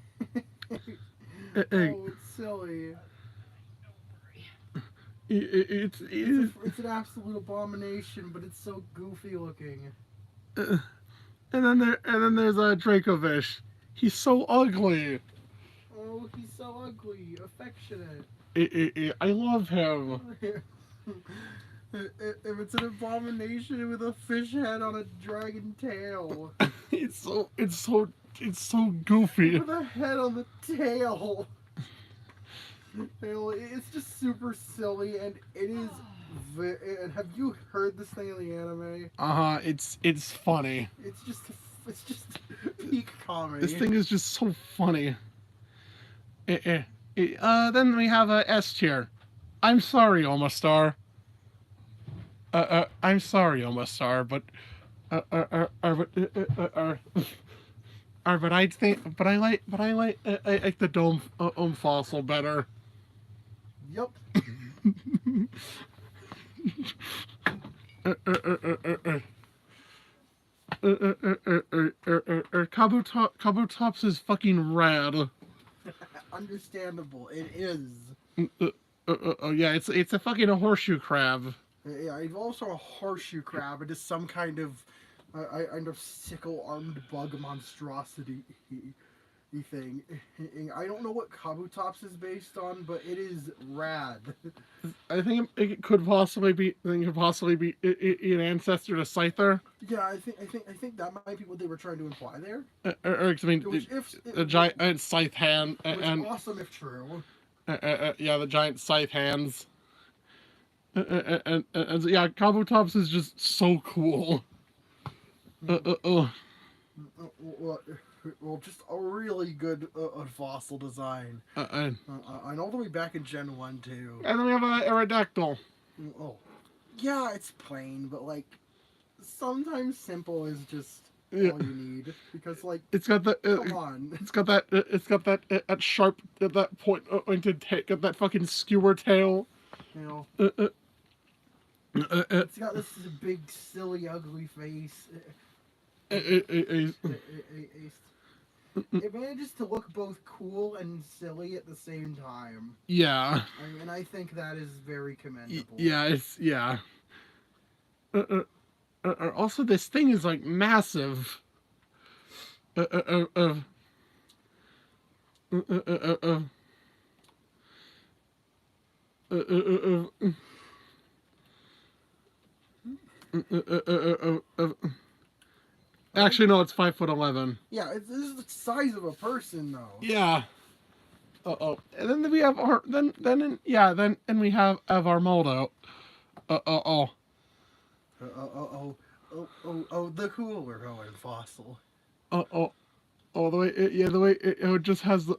Oh, it's silly. It's an absolute abomination, but it's so goofy looking. And then there's a Dracovish. He's so ugly. Oh, he's so ugly. Affectionate. I love him. If it's an abomination with a fish head on a dragon tail. It's so goofy. With a head on the tail. It's just super silly, and it is. And have you heard this thing in the anime? It's funny. It's just peak comedy. This thing is just so funny. Then we have a S tier. I'm sorry, Omastar. I'm sorry, Omastar, but I like the dome fossil better. Yep. Kabutops is fucking rad. Understandable. It is. Yeah, it's a fucking horseshoe crab. Yeah, he's also a horseshoe crab. It is some kind of sickle-armed bug monstrosity thing. I don't know what Kabutops is based on, but it is rad. I think it could possibly be. I think it could possibly be an ancestor to Scyther. Yeah, I think that might be what they were trying to imply there. I mean, Which, if a giant scythe hand and awesome if true. yeah, the giant scythe hands. And yeah, Kabutops is just so cool. Well, just a really good fossil design. And And all the way back in Gen 1 too. then we have a Aerodactyl. Oh, yeah, it's plain, but like sometimes simple is just all you need because like it's got the come on. It's got that sharp that pointed got that fucking skewer tail. You know, it's got this big, silly, ugly face. It manages to look both cool and silly at the same time. Yeah. And I think that is very commendable. Yeah, it's yeah. Also, this thing is like massive. Actually, no, it's 5'11". Yeah, this is the size of a person, though. Yeah. And then we have our then we have Armaldo. Oh, the cooler Owen fossil. The way it just has the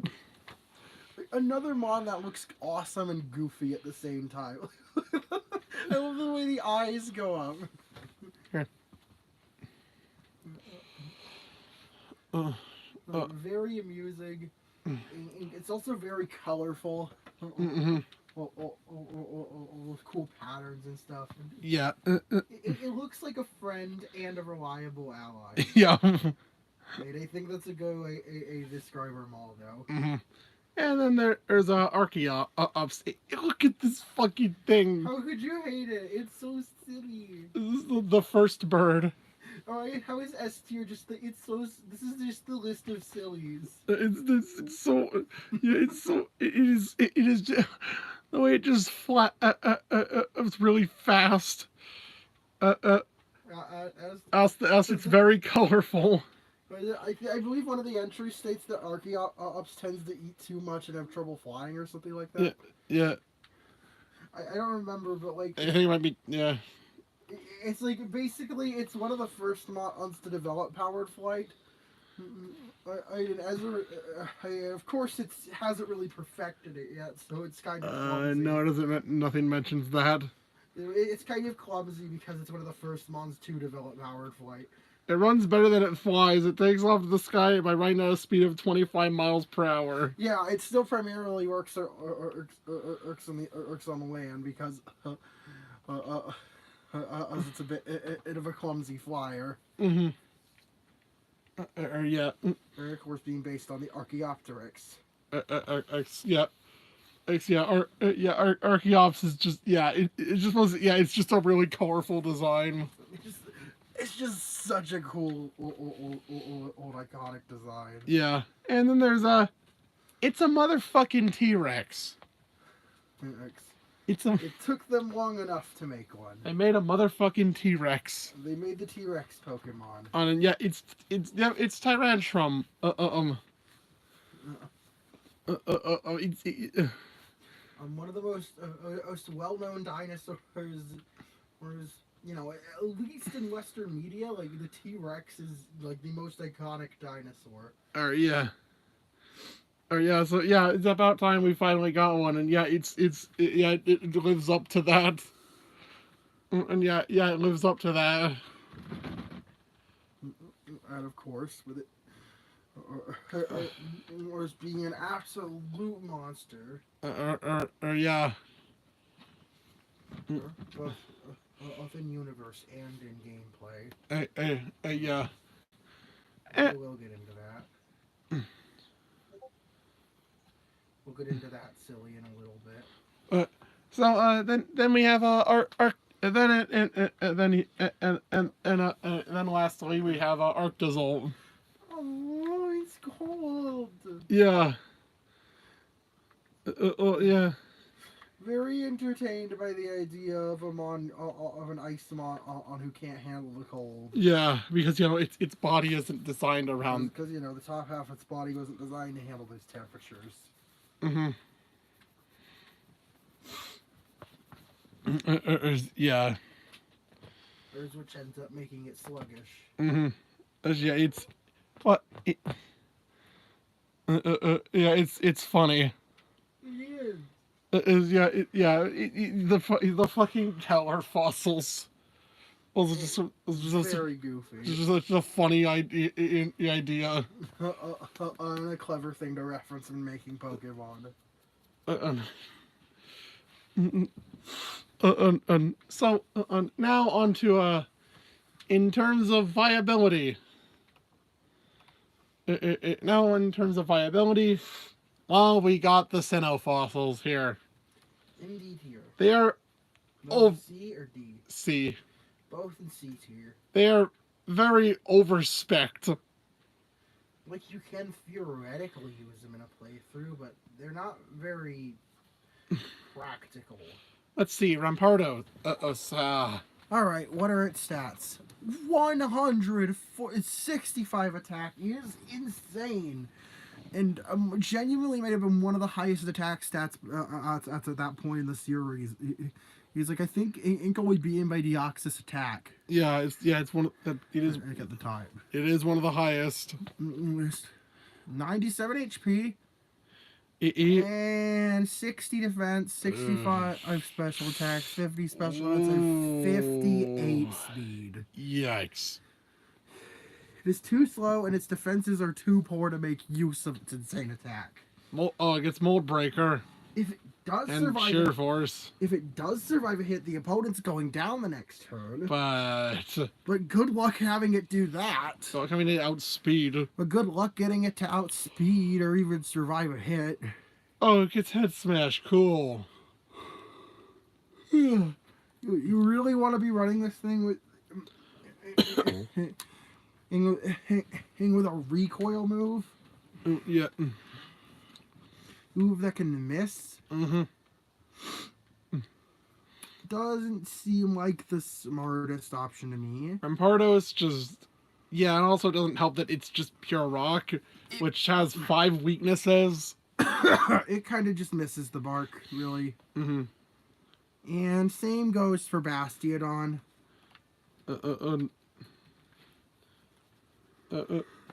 Another mon that looks awesome and goofy at the same time. I love the way the eyes go up. Here. Very amusing. It's also very colorful. Mm-hmm. With cool patterns and stuff. Yeah. It looks like a friend and a reliable ally. Yeah. And I think that's a good way to describe Armaldo. Mm-hmm. And then there's Archeops. Look at this fucking thing. How could you hate it? It's so silly. This is the first bird. Alright, how is S tier just the? This is just the list of sillies. It's so yeah. It is just, the way it just flat. It's really fast. It's very colorful. I believe one of the entries states that Archeops tends to eat too much and have trouble flying or something like that. Yeah. I don't remember, but like I think it might be yeah. It's like basically it's one of the first mons to develop powered flight. Of course it hasn't really perfected it yet, so it's kind of clumsy. No, it doesn't. Nothing mentions that. It's kind of clumsy because it's one of the first mons to develop powered flight. It runs better than it flies. It takes off to the sky by right now a speed of 25 miles per hour. Yeah, it still primarily works on the land because it's a bit of a clumsy flyer. Mm-hmm. Yeah. And of course, being based on the Archaeopteryx. Archeops is just it's just a really colorful design. It's just such a cool old iconic design. Yeah, and then there's it's a motherfucking T-Rex. It took them long enough to make one. They made a motherfucking T-Rex. They made the T-Rex Pokemon. And yeah, it's Tyrantrum. One of the most well-known dinosaurs. You know, at least in Western media, like the T-Rex is like the most iconic dinosaur. Yeah. So yeah, it's about time we finally got one, and yeah, it lives up to that. And yeah, it lives up to that. And of course, with it, or as being an absolute monster. Yeah. Both in universe and in gameplay. Yeah. We'll get into that. We'll get into that silly in a little bit. So then we have our and then lastly we have Arctazol. Oh, it's cold. Yeah. Yeah. Very entertained by the idea of him of an ice on who can't handle the cold. Yeah, because its body isn't designed around. Because the top half of its body wasn't designed to handle those temperatures. Mhm. Yeah. Which ends up making it sluggish. Mhm. Yeah, it's what. Yeah, it's funny. It Yeah, the fucking Keller fossils was is very goofy. just such a funny idea. And a clever thing to reference when making Pokemon. So now on to in terms of viability. Now in terms of viability, well, we got the Sinnoh fossils here. Indeed here. They are C or D? C. Both in C tier. They are very overspec'd. Like, you can theoretically use them in a playthrough, but they're not very practical. Let's see, Rampardo. Alright, what are its stats? 165 attack is insane. And genuinely might have been one of the highest attack stats at that point in the series. He's like, I think ain't only beaten by Deoxys attack. Yeah, it's one of it is At the time. It is one of the highest. 97 HP. And 60 defense, 65 special attack, 50 special attacks, and 58 speed. Yikes. It is too slow, and its defenses are too poor to make use of its insane attack. It gets Mold Breaker. If it does and survive, Sheer Force. If it does survive a hit, the opponent's going down the next turn. But good luck having it do that. So coming to outspeed. But good luck getting it to outspeed or even survive a hit. Oh, it gets Head Smash. Cool. You really want to be running this thing with with a recoil move? Yeah. Move that can miss? Mm-hmm. Doesn't seem like the smartest option to me. Rampardo is just... Yeah, and also doesn't help that it's just pure rock, which has 5 weaknesses. It kind of just misses the mark, really. Mm-hmm. And same goes for Bastiodon.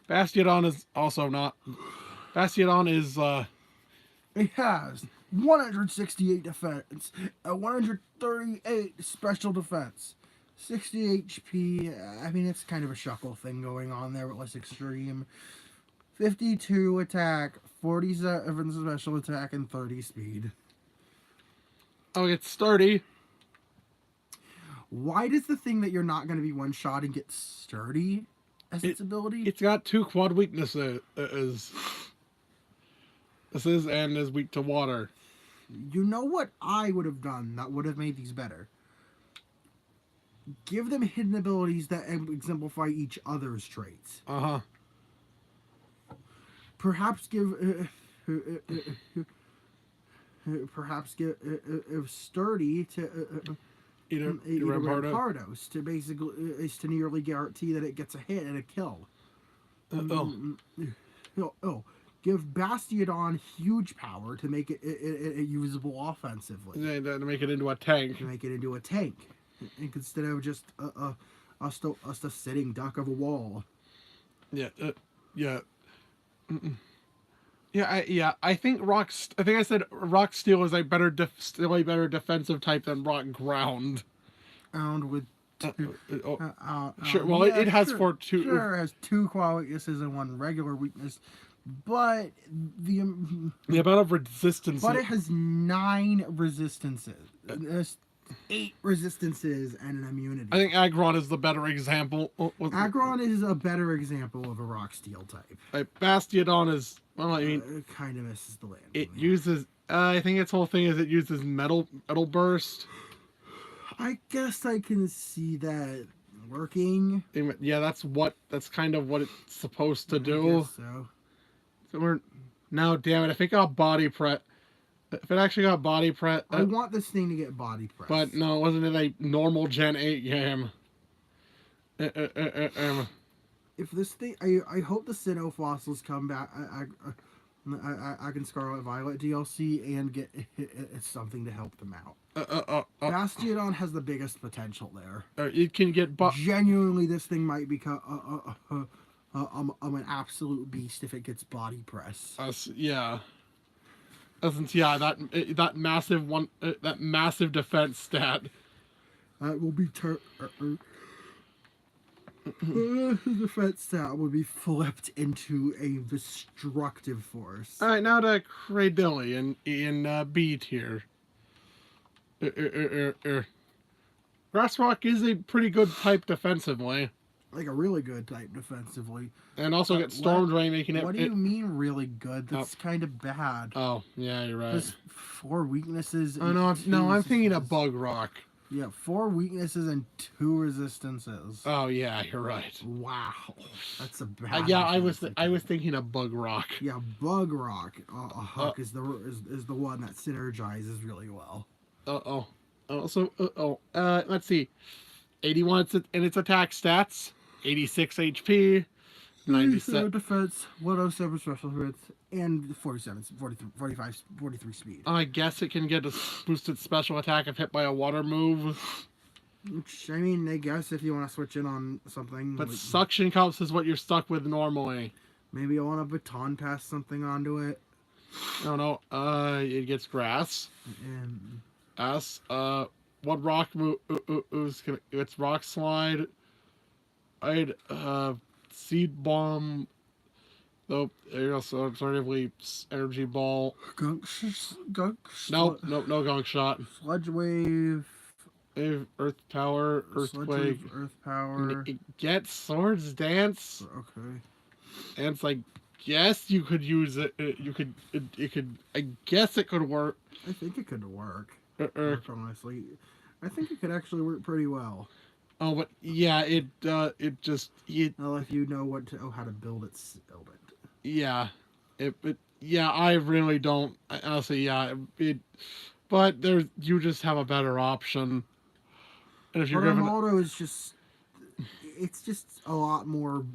Bastiodon is also not... Bastiodon is... It has 168 defense, 138 special defense, 60 HP. I mean, it's kind of a shuckle thing going on there with less extreme. 52 attack, 47 special attack, and 30 speed. Oh, it's sturdy. Why does the thing that you're not going to be one-shotting get sturdy as its ability? It's got 2 quad weaknesses. This is and is weak to water. You know what I would have done that would have made these better? Give them hidden abilities that exemplify each other's traits. Uh-huh. Perhaps give sturdy to Either Rampardos to basically is to nearly guarantee that it gets a hit and a kill. Give Bastiodon huge power to make it usable offensively. Yeah, to make it into a tank. To make it into a tank, instead of just a sitting duck of a wall. Yeah. Yeah. Yeah, I think I said Rock Steel is a better defensive type than Rock Ground. Ground with sure. Well, it has two. Sure, it has 2 quad weaknesses and 1 regular weakness, but the amount of resistance. But it has 9 resistances. 8 resistances and an immunity. I think Aggron is the better example. Aggron is a better example of a Rock Steel type. Bastiodon is... Well, I mean... It kind of misses the land. It uses... I think its whole thing is it uses metal burst. I guess I can see that working. Yeah, that's kind of what it's supposed to I do. guess so. So we're now, damn it, if it got body press, if it actually got body press, I want this thing to get body press. but no, wasn't it a normal Gen 8 game? If this thing, I hope the Sinnoh fossils come back. I can Scarlet Violet DLC and get something to help them out. Bastiodon has the biggest potential there. It can get genuinely, this thing might become an absolute beast if it gets body press. Yeah. Yeah, that massive that massive defense stat. That will be the defense stat will be flipped into a destructive force. All right, now to Cradilly in B tier. Grass Rock is a pretty good type defensively. Like a really good type defensively. And also get Storm Drain, making it... What do you mean really good? That's kind of bad. Oh, yeah, you're right. There's 4 weaknesses. Oh, no, I'm thinking of Bug Rock. Yeah, 4 weaknesses and 2 resistances. Oh, yeah, you're right. Wow. That's a bad yeah, I was thinking of Bug Rock. Yeah, Bug Rock Huck is the one that synergizes really well. Let's see. 81 in its attack stats, 86 HP, 97 defense, 107 special hits, and 43 speed. I guess it can get a boosted special attack if hit by a water move. Which, I mean, I guess if you want to switch in on something. But suction cups is what you're stuck with normally. Maybe I want to baton pass something onto it. No, it gets grass. And what rock move? It's rock slide. I'd seed bomb. Though also alternatively energy ball. Gunk. No gunk shot. Sludge wave. Earth power. Earthquake. Earth power. Get swords dance. Okay. And it's like, yes, you could use it. You could. It could. I guess it could work. I think it could work. Honestly, I think it could actually work pretty well. Oh, but yeah, it well, if you know how to build it, build it. Yeah, yeah, I really don't. Honestly, yeah, but you just have a better option. And if you're given auto is just, it's just a lot more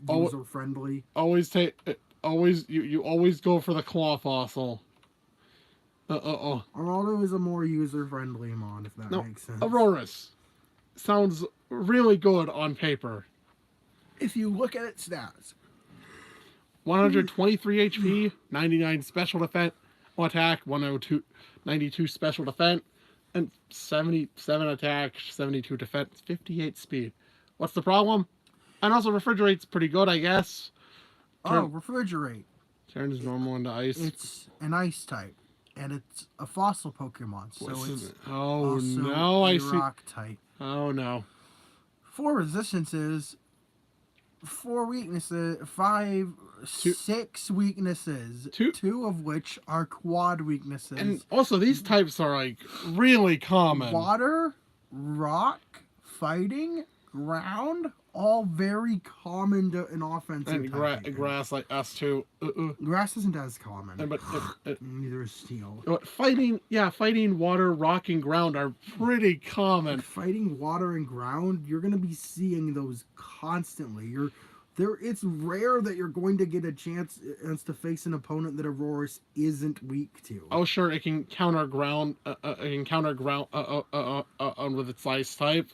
user friendly. You always go for the claw fossil. Arnaldo is a more user-friendly mod, if that makes sense. Auroras sounds really good on paper. If you look at its stats. 123 HP, 99 special defense, attack, 102, 92 special defense, and 77 attack, 72 defense, 58 speed. What's the problem? And also refrigerate's pretty good, I guess. Refrigerate. Turns normal into ice. It's an ice type. And it's a fossil Pokemon, so it's rock type. Oh no. 4 resistances, 4 weaknesses, 6 weaknesses, 2 of which are quad weaknesses. And also these types are like really common. Water, rock, fighting, ground, all very common in offensive. And grass like S2. Grass isn't as common. But neither is steel. Fighting water, rock, and ground are pretty common. Fighting water and ground, you're gonna be seeing those constantly. It's rare that you're going to get a chance to face an opponent that Aurorus isn't weak to. Oh sure, it can counter ground. With its ice type.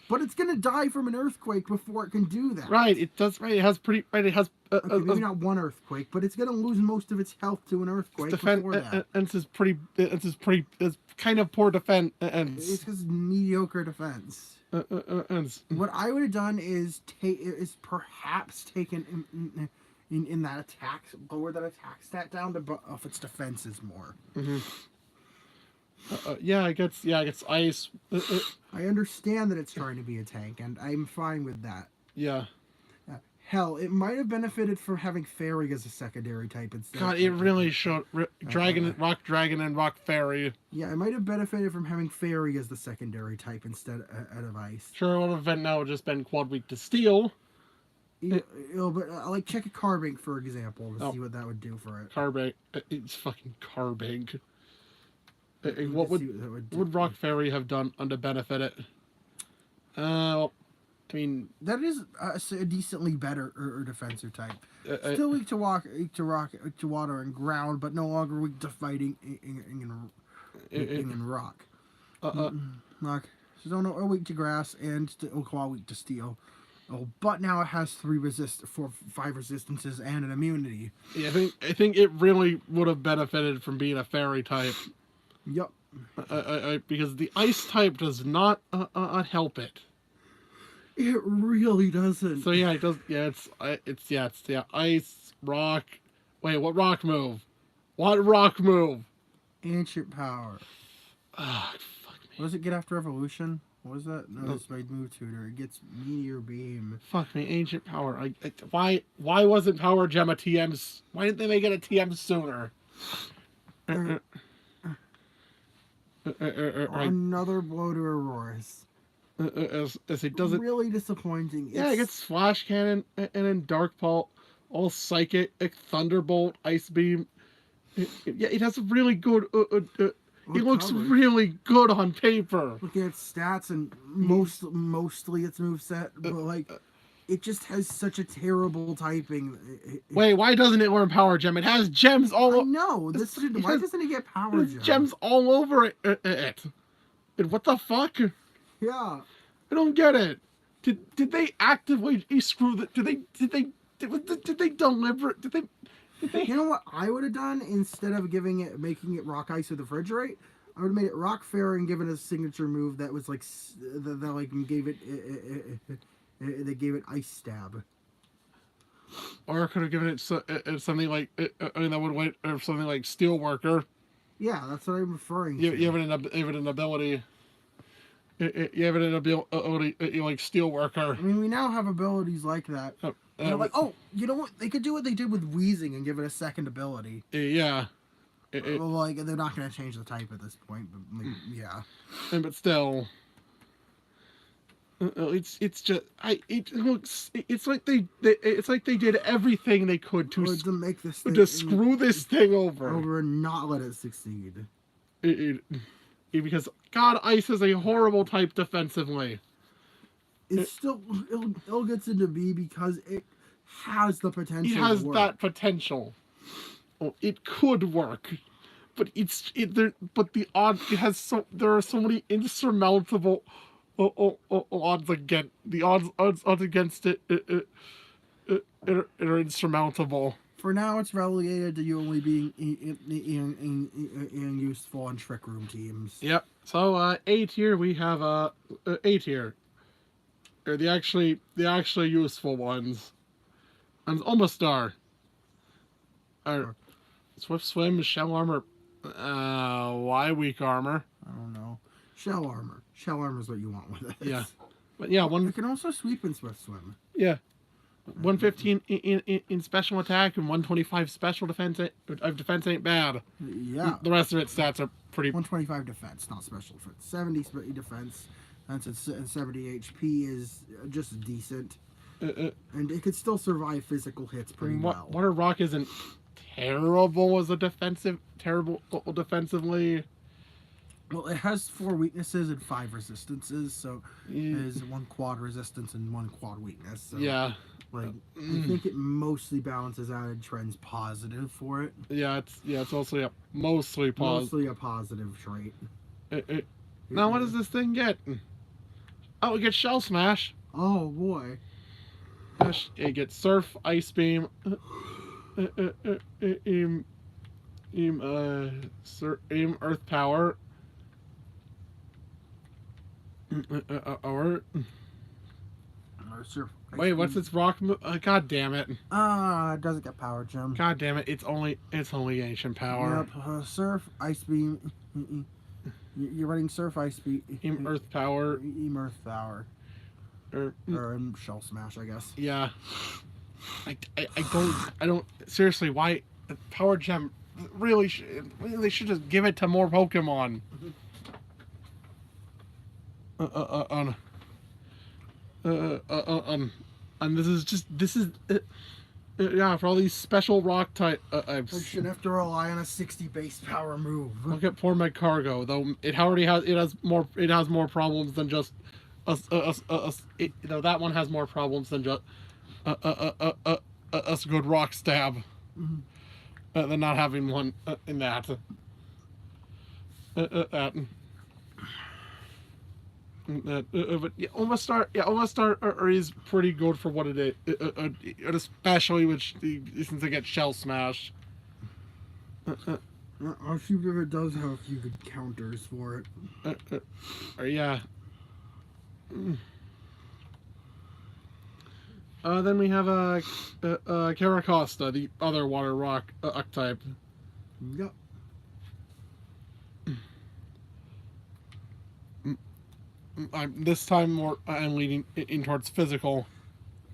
But it's gonna die from an earthquake before it can do that. Right, it does. Right, it has pretty. Right, it has. Maybe not one earthquake, but it's gonna lose most of its health to an earthquake before that. And it's kind of poor defense. It's because mediocre defense. What I would have done is perhaps taken in that attack, lower that attack stat down to buff its defenses more. Mm-hmm. It gets ice. I understand that it's trying to be a tank, and I'm fine with that. Yeah. Hell, it might have benefited from having Fairy as a secondary type instead. God, it really should. Dragon, Rock Dragon, and Rock Fairy. Yeah, it might have benefited from having Fairy as the secondary type instead of Ice. Sure, would have been now just been quad weak to Steel. But like check a Carbink for example to see what that would do for it. Carbink, it's fucking Carbink. What would Rock Fairy have done to benefit it? Well, I mean, that is a decently better defensive type. Still weak to rock, weak to water and ground, but no longer weak to fighting in rock. Rock. So no weak to grass and weak to steel. Oh, but now it has 5 resistances and an immunity. Yeah, I think it really would have benefited from being a fairy type. Yep. Because the ice type does not help it. It really doesn't. So yeah, it does. Yeah, it's ice, rock. Wait, what rock move? What rock move? Ancient power. Ah, fuck me. What does it get after evolution? What was that? No, it's my move tutor. It gets meteor beam. Fuck me, ancient power. Why wasn't Power Gem a TM? Why didn't they make it a TM sooner? Another blow to Aurora's. As it doesn't. Really disappointing. Yeah, it gets Flash Cannon and then Dark Pulse, all Psychic, Thunderbolt, Ice Beam. Yeah, it has a really good. It looks really good on paper. Looking at stats and mostly its moveset, but like it just has such a terrible typing. Wait, why doesn't it learn Power Gem? It has gems all over. No, why doesn't it get Power Gem? Gems all over it. And what the fuck? Yeah. I don't get it. Did they actively screw the? Did they deliver it? Did they? You know what I would have done instead of making it Rock Ice with Refrigerate? I would have made it Rock Fairy and given it a signature move that was like gave it Ice Stab. Or I could have given it something like that would wait, or something like Steelworker. Yeah, that's what I'm referring to. You have an ability. You have an ability like Steelworker. I mean, we now have abilities like that. Like, oh, you know what? They could do what they did with Wheezing and give it a second ability. Yeah. Like, they're not going to change the type at this point, but like, yeah. But still, it's just it's like they did everything they could to make this thing, to screw this thing over and not let it succeed. Because God, Ice is a horrible type defensively. It's still it'll gets into B because it has the potential. It has that potential. Oh, it could work, but but the odds there are so many insurmountable odds against the odds against it are insurmountable. For now, it's relegated to you only being in useful on Trick Room teams. Yep. So A tier we have A tier. Or the actually useful ones. And Almost Star. Swift Swim, Shell Armor. Why Weak Armor? I don't know. Shell Armor. Shell Armor is what you want with it. Yeah. But yeah, it can also sweep in Swift Swim. Yeah. 115 in special attack and 125 special defense. Defense ain't bad. Yeah. The rest of its stats are pretty. 125 defense, not special defense. 70 defense. And 70 HP is just decent. And it could still survive physical hits pretty well. Water Rock isn't terrible as a terrible defensively. Well, it has 4 weaknesses and 5 resistances, so it has 1 quad resistance and 1 quad weakness. So, yeah. Like, I think it mostly balances out and trends positive for it. Yeah, it's also mostly positive. Mostly a positive trait. Now, what does this thing get? Oh, it gets Shell Smash. Oh, boy. It gets Surf, Ice Beam, Earth Power. Wait, what's its rock move? God damn it. It doesn't get Power Gem. God damn it, it's only Ancient Power. Yep, Surf, Ice Beam. You're running Surf, Ice Beam. Earth Power. Earth Power. Or Shell Smash, I guess. Yeah. I don't seriously why Power Gem really they should just give it to more Pokemon. On and this is yeah, for all these special rock type I shouldn't have to rely on a 60 base power move. look at poor Magcargo, though it already has more problems than just that one has more problems than just a good rock stab than not having one in that. But yeah, almost start is pretty good for what it is, especially since it gets shell smash. I'll see if it does have a few good counters for it. Yeah. Then we have Caracosta, the other water rock type. Yep. This time I'm leaning in towards physical.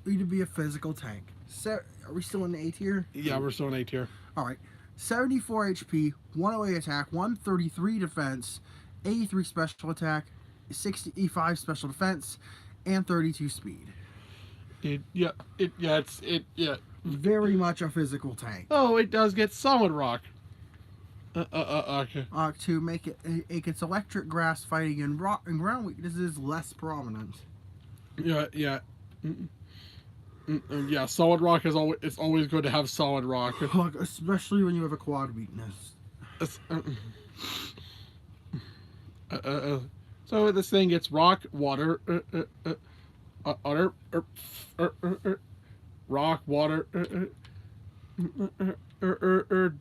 Need to be a physical tank. So, are we still in the A tier? Yeah, we're still in A tier. All right. 74 HP, 108 attack, 133 defense, 83 special attack, 65 special defense, and 32 speed. Yeah. Very much a physical tank. Oh, it does get solid rock. Okay. To make it gets electric, grass, fighting, and rock and ground weaknesses less prominent. Yeah. Yeah, solid rock it's always good to have solid rock. Especially when you have a quad weakness. So this thing gets rock, water, rock, water,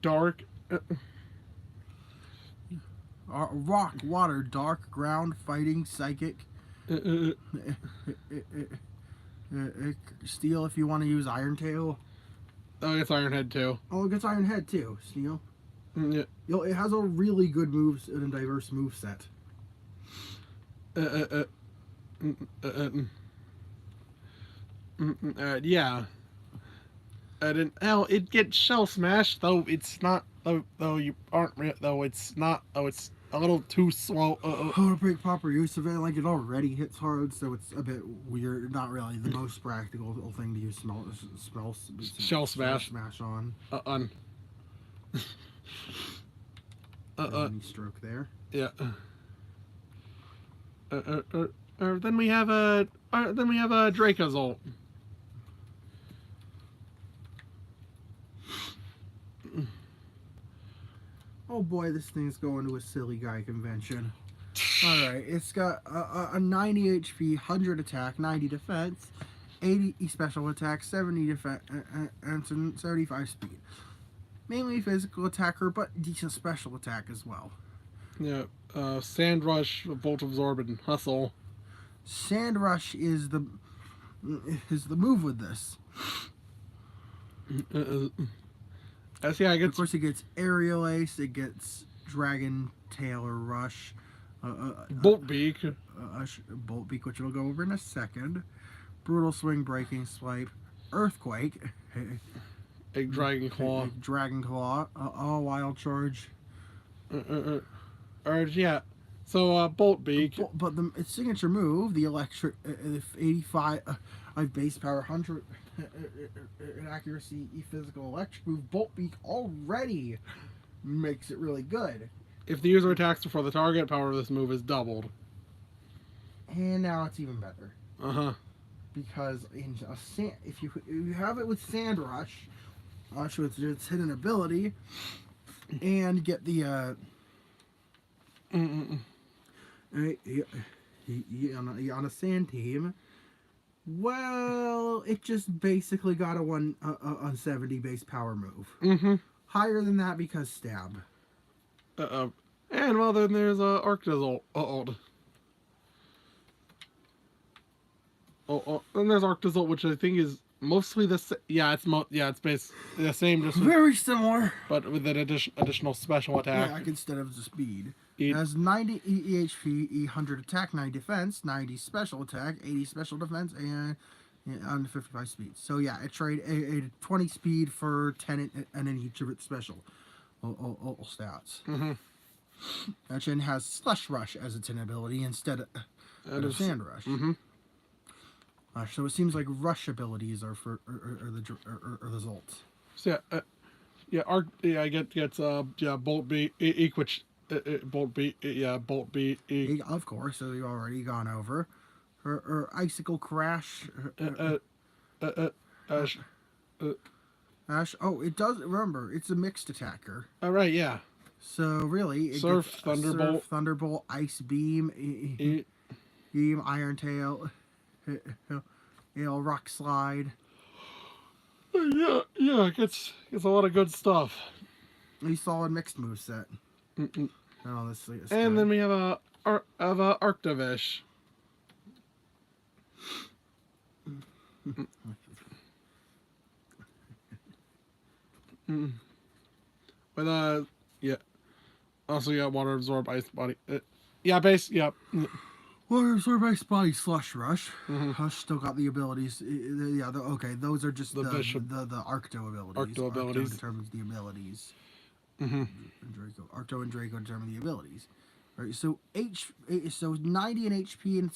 dark. Rock, water, dark, ground, fighting, psychic. Steel if you want to use Iron Tail. Oh, it's Iron Head too. Oh, it gets Iron Head too, Steel. Yeah. It has a really good moves and a diverse move set. Yeah. It gets shell smashed though. It's not though you aren't though. It's not though. It's a little too slow. To make proper use of it, like it already hits hard, so it's a bit weird. Not really the most practical thing to use Shell smash on. Stroke there. Yeah. Then we have a Dracozolt. Oh boy, this thing's going to a silly guy convention. Alright, it's got a 90 HP, 100 attack, 90 defense, 80 special attack, 70 defense, and 75 speed. Mainly physical attacker, but decent special attack as well. Yeah, Sand Rush, Volt Absorb, and Hustle. Sand Rush is the move with this. Yeah, of course, it gets Aerial Ace, it gets Dragon Tail or Rush. Bolt Beak. Bolt Beak, which we'll go over in a second. Brutal Swing, Breaking Swipe, Earthquake. Egg Dragon Claw. Dragon Claw. Wild Charge. Yeah. So, Bolt Beak. But its signature move, the electric, 85 base power, 100 accuracy, physical electric move, Bolt Beak already makes it really good. If the user attacks before the target, power of this move is doubled. And now it's even better. Because if you have it with Sand Rush, with its hidden ability, and get the on a sand team, well, it just basically got a 170 base power move. Higher than that because stab. And well, then there's Arctozolt. Then there's Arctozolt, which I think is mostly the same. It's based the same, just very similar, but with an additional special attack. Instead of the speed. It has 90 HP, 100 attack, 90 defense, 90 special attack, 80 special defense, and Yeah, on 55 speed. So yeah, it trade a 20 speed for 10 and then each of its special stats. Mm-hmm. Action has Slush Rush as its inability instead of Sand Rush. Mm-hmm. So it seems like Rush abilities are for are the Zolts. So I gets Bolt B Equich Bolt B Bolt B Of course, so you've already gone over. Her Icicle Crash. Ash. Ash. Oh, it does. Remember, it's a mixed attacker. All right, yeah. So really, it Surf, gets Thunderbolt. Surf, Thunderbolt, Ice Beam, Beam, Iron Tail, Rock Slide. Yeah, it gets a lot of good stuff. A solid mixed moveset. Oh, this is and then we have a Arctovish. With yeah. Also, you got Water Absorb, Ice Body. Water Absorb, Ice Body, Slush Rush. Hush still got the abilities. Yeah, okay, those are just the Arcto abilities. Arcto abilities. Arcto determines the abilities. Arcto and Draco determine the abilities. Right, so 90 in HP and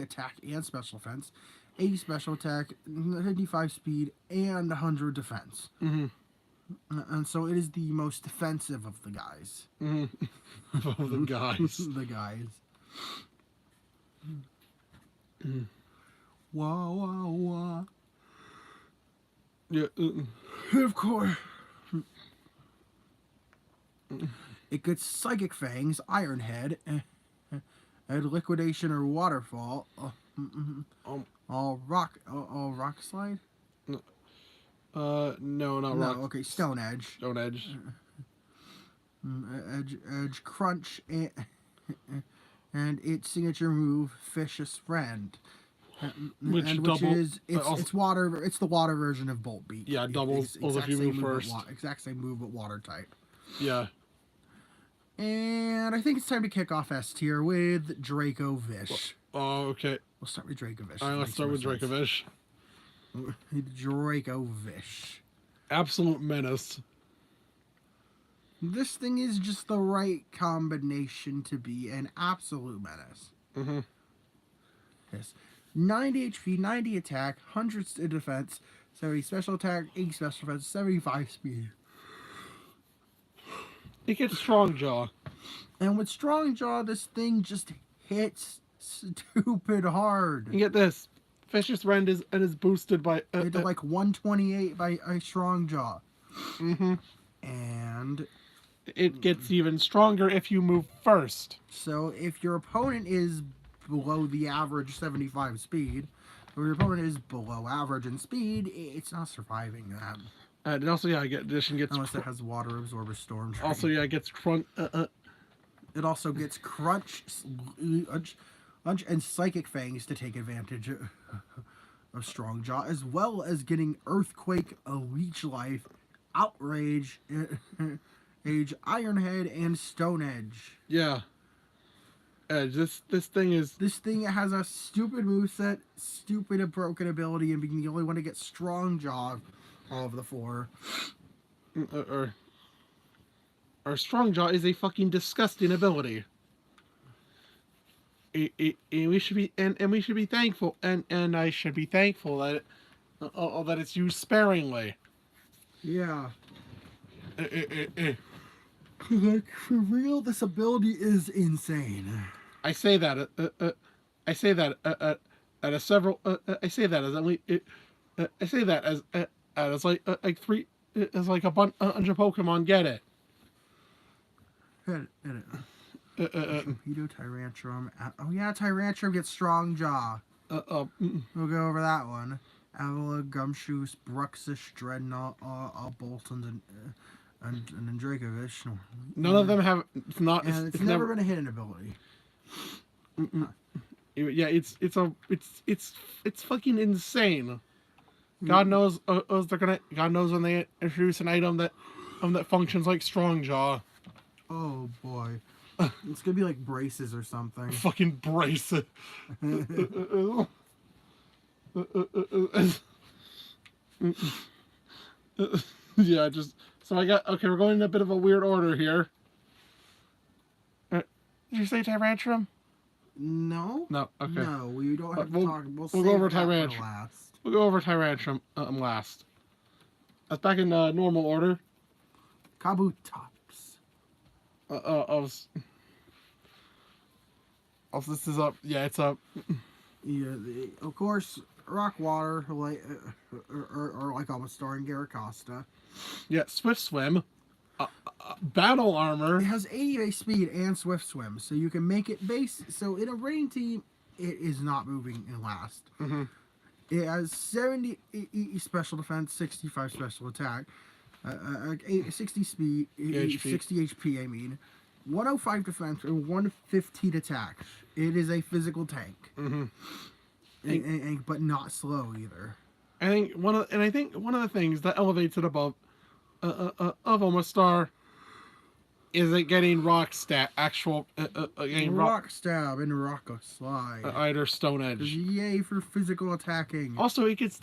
attack and special defense, 80 special attack, 55 speed, and 100 defense. And so it is the most defensive of the guys. Of the guys. The guys. Wah wah wah. Yeah. Of course. It gets Psychic Fangs, Iron Head, and Liquidation or Waterfall. All Rock Slide. No, not Rock. Okay, Stone Edge. Stone Edge. Edge Crunch and its signature move, Vicious Friend. Which is it's water. It's the water version of Bolt Beat. Yeah, doubles if you move first. Exact same move, but water type. Yeah. And I think it's time to kick off S tier with Draco Vish. Oh, okay. We'll start with Draco Vish. All right, let's start with Draco Vish. Draco Vish. Absolute menace. This thing is just the right combination to be an absolute menace. Yes. 90 HP, 90 attack, 100 defense, 70 special attack, 80 special defense, 75 speed. It gets Strong Jaw. And with Strong Jaw, this thing just hits stupid hard. You get this. Vicious Rend is boosted by... It's like 128 by a Strong Jaw. And... it gets even stronger if you move first. So if your opponent is below the average 75 speed, or your opponent is below average in speed, it's not surviving that. And also, addition gets... unless it has Water Absorber Storm Drain. Also, it gets Crunch... It also gets Crunch, and Psychic Fangs to take advantage of Strong Jaw, as well as getting Earthquake, Leech Life, Outrage, Iron Head, and Stone Edge. Yeah. This thing is... This thing has a stupid moveset, stupid broken ability, and being the only one to get Strong Jaw all of the four. Our Strong Jaw is a fucking disgusting ability. And we should be thankful, and I should be thankful that that it's used sparingly. Yeah. Like, for real, this ability is insane. I say that as like three, as like a bunch of Pokemon get it. Hit it. Torpedo, Tyrantrum. Oh yeah, Tyrantrum gets Strong Jaw. We'll go over that one. Avila, Gumshoos, Bruxish, Dreadnought, Bolton, and Dracovish. None of them have. It's not. And it's never been a hidden ability. Yeah, it's fucking insane. God knows, God knows when they introduce an item that functions like Strong Jaw. Oh boy, it's gonna be like braces or something. Fucking braces. Yeah, just so I got okay. We're going in a bit of a weird order here. Did you say Tyrantrum? No. No. Okay. No, we don't have to We'll talk. We'll go save over that for Tyrantrum. last. We'll go over Tyrantrum last. That's back in normal order. Kabutops. This is up. Yeah, it's up. Yeah, of course, Rock Water, like, or like almost starring Garacosta. Yeah, Swift Swim. Battle Armor. It has 80 base speed and Swift Swim, so you can make it base. So in a rain team, it is not moving in last. Mm-hmm. It has 70 special defense, 65 special attack, 60 speed, HP. 60 HP. I mean, 105 defense and 115 attack. It is a physical tank, but not slow either. I think one of the things that elevates it above Almost Star is it getting rock stat actual getting rock stab and rock slide. Either Stone Edge. Yay for physical attacking. Also, it gets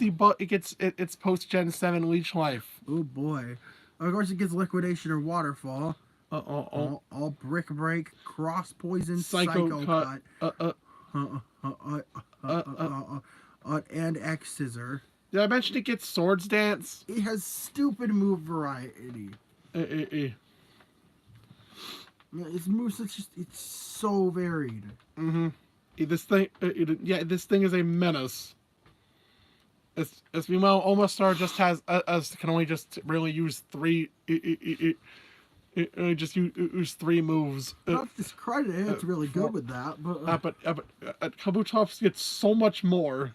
its post Gen 7 leech life. Oh boy! Of course, it gets liquidation or waterfall. All brick break, cross poison, psycho cut, and X scissor. Did I mention it gets swords dance? It has stupid move variety. Its moveset it's so varied. This thing, this thing is a menace. As meanwhile, Almost Star just has can only just really use three. Just use three moves. Not to discredit it, it's really good with that, but Kabutops gets so much more.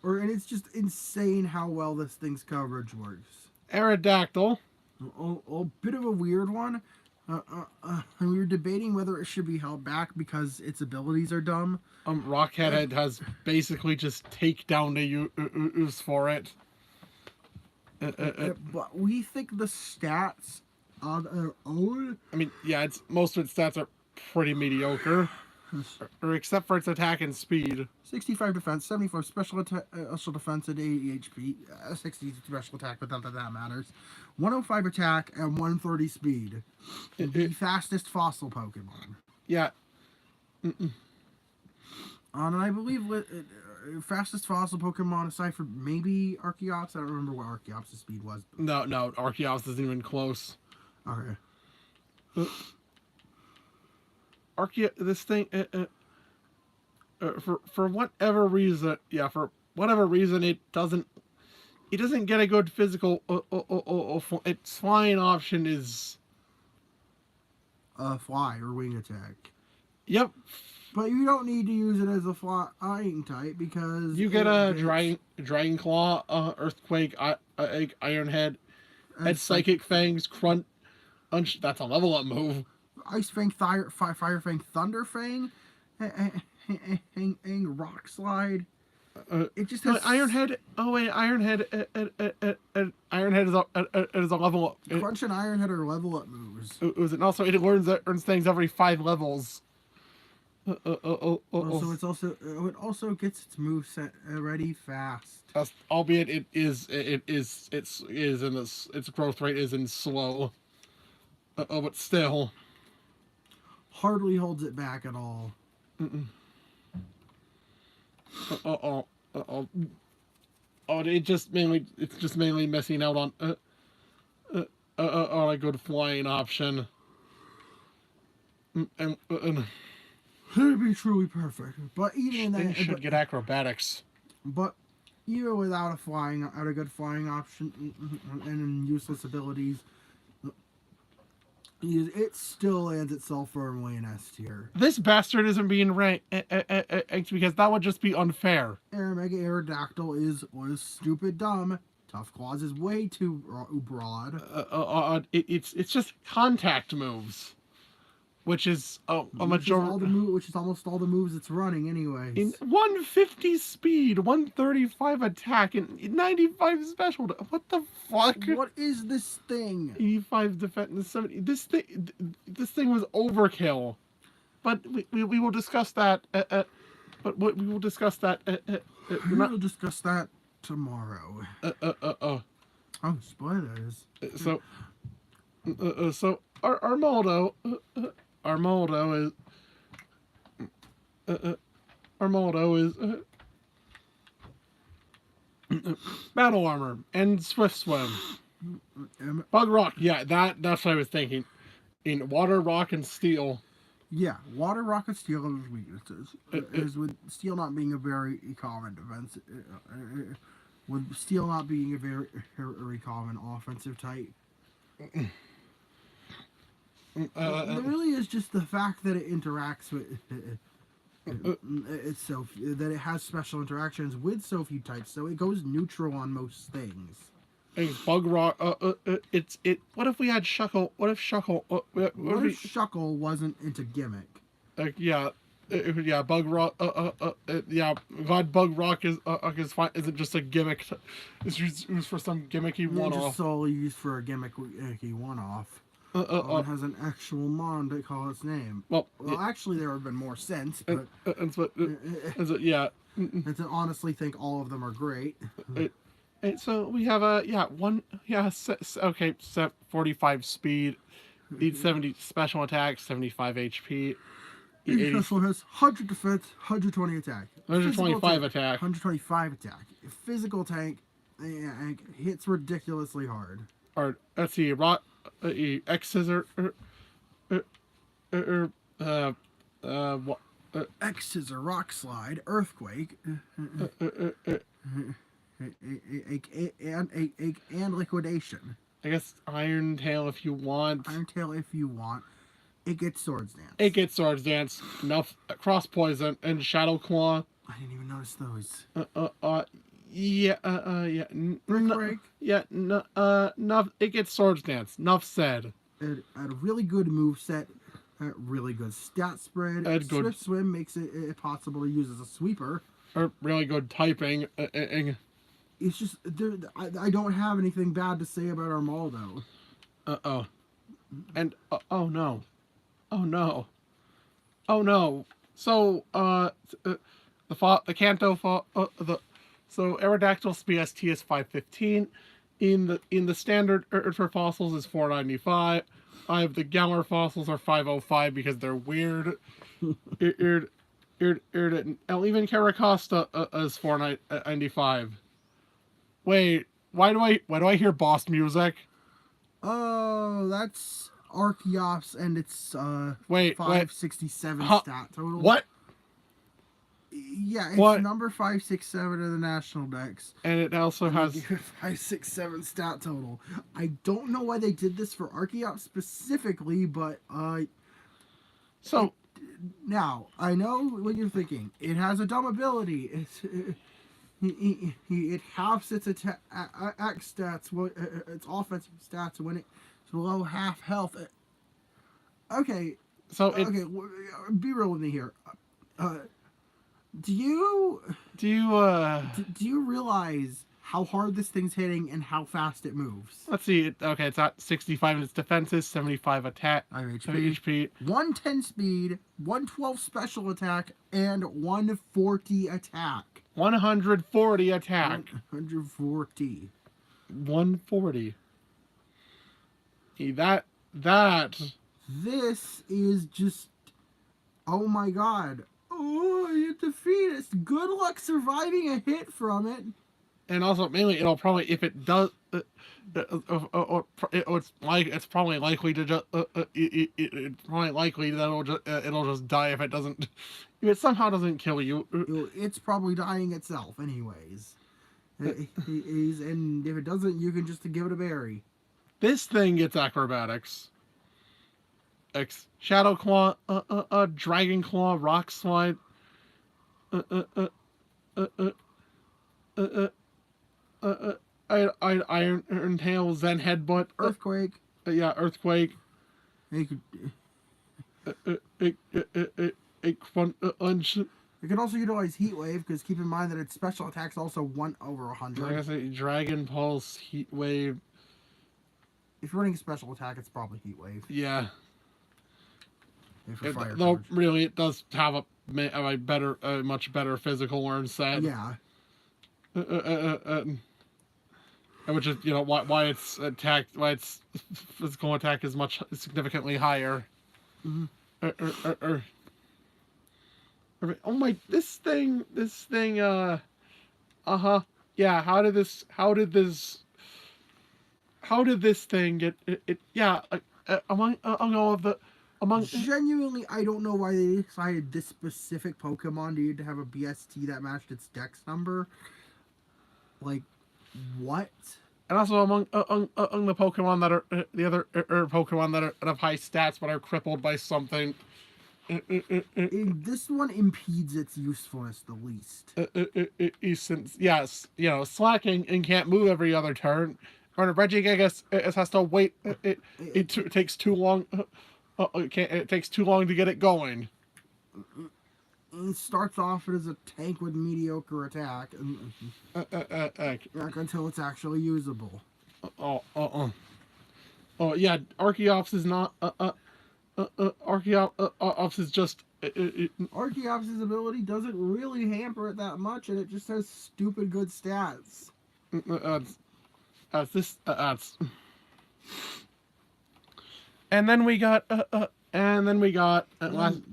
And it's just insane how well this thing's coverage works. Aerodactyl. A bit of a weird one. We were debating whether it should be held back because its abilities are dumb. Rockhead has basically just take down the use for it. But we think the stats on their own. I mean, yeah, most of its stats are pretty mediocre, or except for its attack and speed. 65 defense, 74 special defense, and 80 HP. 60 special attack, but not that matters. 105 attack and 130 speed. The fastest fossil Pokemon. Yeah. And I believe fastest fossil Pokemon aside from maybe Archeops. I don't remember what Archeops' speed was. No, Archeops isn't even close. Okay. This thing, for whatever reason, it doesn't get a good physical. Its flying option is fly or wing attack. Yep. But you don't need to use it as a flying type because you get a Dragon Claw, Earthquake, Iron Head, and Psychic Fangs, Crunch. That's a level up move. Ice Fang, Fire Fang, Thunder Fang, and Rock Slide. It just has Iron Head. Oh wait, Iron Head. Iron Head is a level up. Crunch and Iron Head are level up moves. Also, it earns things every 5 levels. So it also gets its moveset ready fast. Albeit its growth rate isn't slow. But still. Hardly holds it back at all. It's just mainly missing out on a good flying option. And it'd be truly perfect, but even that should get acrobatics. But even without a good flying option and useless abilities, it still lands itself firmly in S tier. This bastard isn't being ranked because that would just be unfair. Mega Aerodactyl was stupid dumb. Tough Claws is way too broad. It's just contact moves, which is a majority. Which is almost all the moves it's running, anyways. In 150 speed, 135 attack, and 95 special. What the fuck? What is this thing? 85 defense and 70. This thing was overkill, but we will discuss that but we will discuss that. We'll discuss that tomorrow. Oh, spoilers. So, so our motto, our motto is, our motto is battle armor and swift swim. Bug rock, yeah, that's what I was thinking. In water, rock, and steel. Yeah, water, rock, and steel are his weaknesses. Is with steel not being a very common defense, with steel not being a very common offensive type. There really is just the fact that it interacts with it's so that it has special interactions with so few types, so it goes neutral on most things. It's bug rock. It's it. What if we had Shuckle? What if Shuckle? What if Shuckle wasn't into gimmick? Yeah, yeah. Bug rock. Yeah. Glad bug rock is fine. Isn't just a gimmick. It's used for some gimmicky one-off. Just solely used for a gimmicky one-off. It has an actual mon to call its name. Well, actually, there have been more since, but yeah. And to honestly think all of them are great. So we have a 45 speed, 870 special attack, 75 HP. Each vessel has 100 defense, 120 attack. 125 attack. 125 attack. Physical tank hits ridiculously hard. Or let's see, X scissor. X scissor, rock slide, earthquake, and liquidation. I guess Iron Tail if you want. Iron Tail if you want. It gets Swords Dance. It gets Swords Dance. Enough Cross Poison and Shadow Claw. I didn't even notice those. Yeah. Break. Yeah. Enough. It gets Swords Dance. Enough said. It had a really good move set. Really good stat spread. Swift Swim makes it possible to use as a sweeper. Or really good typing. It's just I don't have anything bad to say about Armaldo. And oh no. So the Kanto so Aerodactyl's BST is 515. In the standard for fossils is 495. I have the Galar fossils are 505 because they're weird. Even Caracosta is 495. Wait, why do I hear boss music? Oh, that's Archeops and it's 567 stat total. What? Yeah, it's number 567 in the national dex. And it also has 567 stat total. I don't know why they did this for Archeops specifically, but now I know what you're thinking. It has a dumb ability. It halves its attack stats, its offensive stats when it's below half health. Okay, be real with me here. Do you realize how hard this thing's hitting and how fast it moves? Let's see. Okay, it's at 65 in its defenses, 75 attack, HP, 110 speed, 112 special attack, and 140 attack. 140 attack. 140. 140. This is just. Oh my god. Oh, you defeat it. Good luck surviving a hit from it. And also, mainly, it'll probably, if it does, it's probably likely to just, it's probably likely that it'll just die if it doesn't, if it somehow doesn't kill you. It's probably dying itself, anyways. And if it doesn't, you can just give it a berry. This thing gets acrobatics. Shadow Claw, Dragon Claw, Rock Slide, Iron Tail, Zen Headbutt, Earthquake. Earthquake. It can also utilize Heat Wave because keep in mind that its special attack's also 1/100. Like I say, Dragon Pulse, Heat Wave. If you're running a special attack, it's probably Heat Wave. Yeah. Though really, it does have much better physical learn set. Yeah. Which is why its physical attack is significantly higher. Mhm. Oh my, this thing. Yeah. How did this thing get it? Yeah. Among all of the Genuinely, I don't know why they decided this specific Pokemon needed to have a BST that matched its Dex number. Like, what? and also among the Pokemon that are the other Pokemon that have high stats but are crippled by something. This one impedes its usefulness the least. Since yes, slacking and can't move every other turn. Or Reggie, I guess, it has to wait. It takes too long. It takes too long to get it going. It starts off as a tank with mediocre attack, until it's actually usable. Oh yeah, Archeops is not. Archeops is just. Archeops' ability doesn't really hamper it that much, and it just has stupid good stats. And then we got. To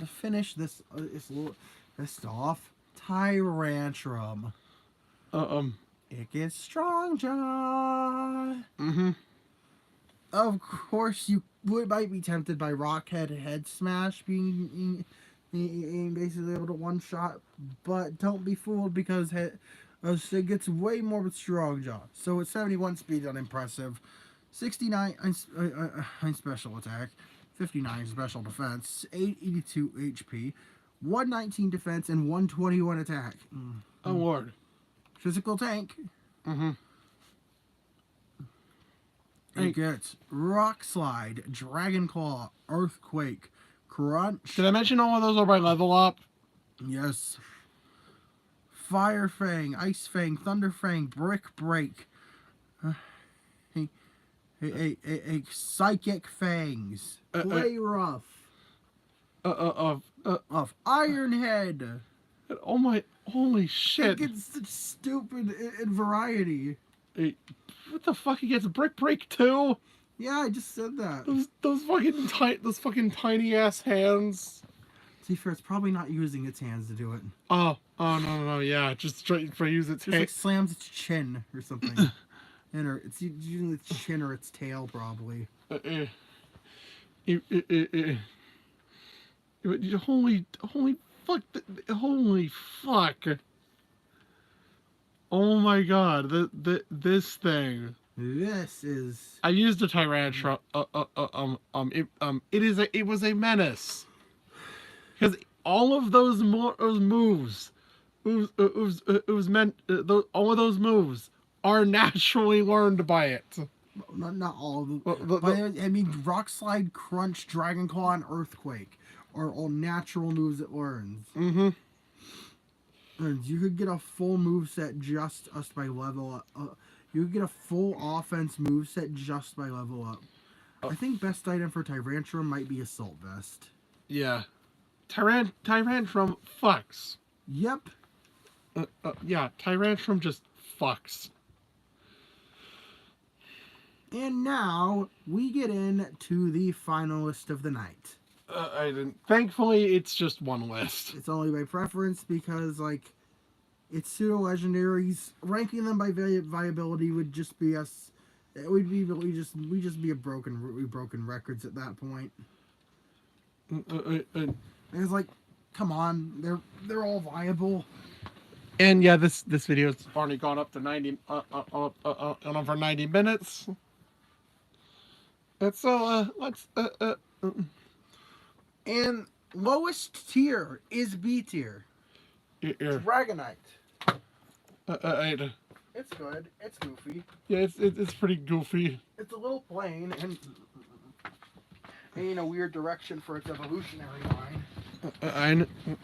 finish this off, Tyrantrum. It gets Strong Jaw. Of course, you might be tempted by Rockhead Head Smash being basically able to one-shot, but don't be fooled because it gets way more with Strong Jaw. So it's 71 speed on impressive, 69 special attack, 59 special defense, 882 HP, 119 defense, and 121 attack. Oh lord. Physical tank. It gets Rock Slide, Dragon Claw, Earthquake, Crunch. Did I mention all of those are by level up? Yes. Fire Fang, Ice Fang, Thunder Fang, Brick Break. A Psychic Fangs. Play Rough. Of Iron Head. Oh my, holy shit. It gets such stupid in variety. What the fuck? He gets Brick Break too? Yeah, I just said that. Those fucking tiny ass hands. To be fair, it's probably not using its hands to do it. Oh no, yeah, just straight for use its hands. It like slams its chin or something. It's using its chin or its tail probably. Holy fuck. Oh my god, this thing. This is. I used a Tyrantrum. It was a menace. Because all of those moves, all of those moves are naturally learned by it. Not all of them. I mean, Rock Slide, Crunch, Dragon Claw, and Earthquake are all natural moves it learns. And you could get a full moveset just by level up. You could get a full offense moveset just by level up. I think best item for Tyrantrum might be Assault Vest. Yeah. Tyrantrum fucks. Yep. Yeah, Tyrantrum just fucks. And now we get into the final list of the night. I didn't. Thankfully, it's just one list. It's only by preference because, like, it's pseudo-legendaries. Ranking them by viability would just be us. It would be really we just be broken records at that point. It's like, come on, they're all viable. And yeah, this video's already gone up to 90 over 90 minutes. And so let's and lowest tier is B tier. Dragonite. It's good. It's goofy. Yeah, it's pretty goofy. It's a little plain and in a weird direction for its evolutionary line.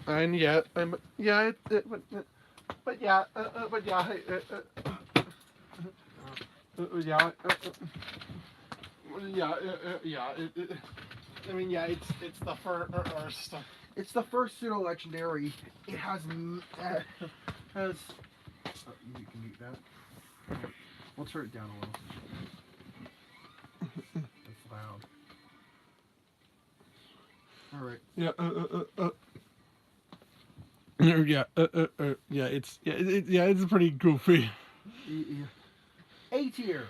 I mean, yeah, it's the first. It's the first pseudo-legendary. It has has. Oh, you can mute that. We'll turn it down a little. It's loud. All right. Yeah. Yeah. It's pretty goofy. A tier.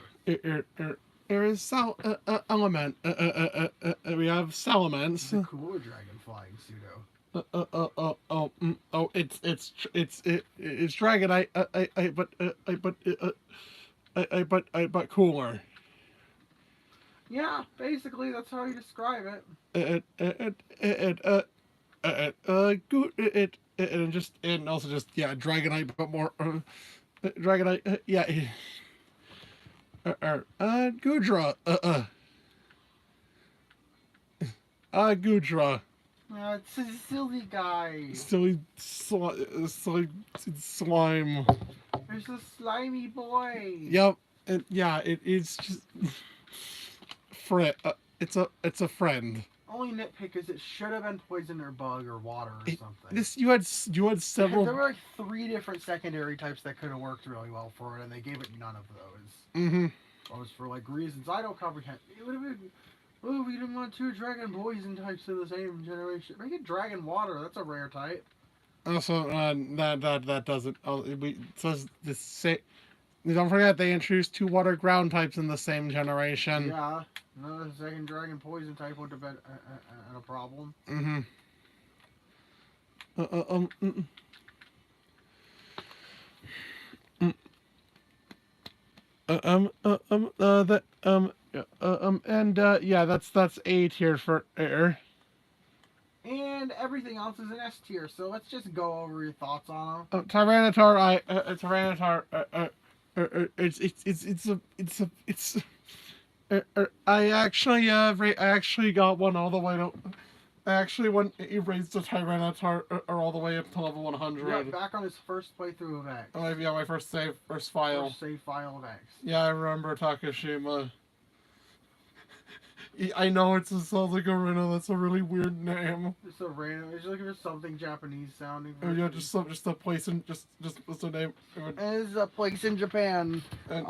There is element. We have salamence. The cooler dragon flying pseudo. It's dragon. But cooler. Yeah, basically that's how you describe it. And also just Dragonite, but more Dragonite. Gudra. Gudra. It's a silly guy. Silly slime. There's a slimy boy. Yep. It's just it's a friend. Only nitpick is it should have been poison or bug or water or something. You had several. There were like 3 different secondary types that could have worked really well for it, and they gave it none of those. Mm-hmm. Those for like reasons I don't comprehend. It would have been. Oh, we didn't want 2 dragon poison types in the same generation. Make it dragon water. That's a rare type. Also, that doesn't. It says the same. Don't forget they introduced 2 water ground types in the same generation. Yeah, no second dragon poison type would have been a problem. Mm-hmm. That's A tier for air. And everything else is an S tier, so let's just go over your thoughts on them. Tyranitar, I actually got one all the way to. I actually went erased the Tyranitar all the way up to level 100. Yeah, back on his first playthrough of X. Oh yeah, my first file. First save file of X. Yeah, I remember Takashima. I know it sounds like a random. That's a really weird name. Just a random. It's looking for something Japanese sounding. Oh yeah, just a place in just a name. It's a place in Japan.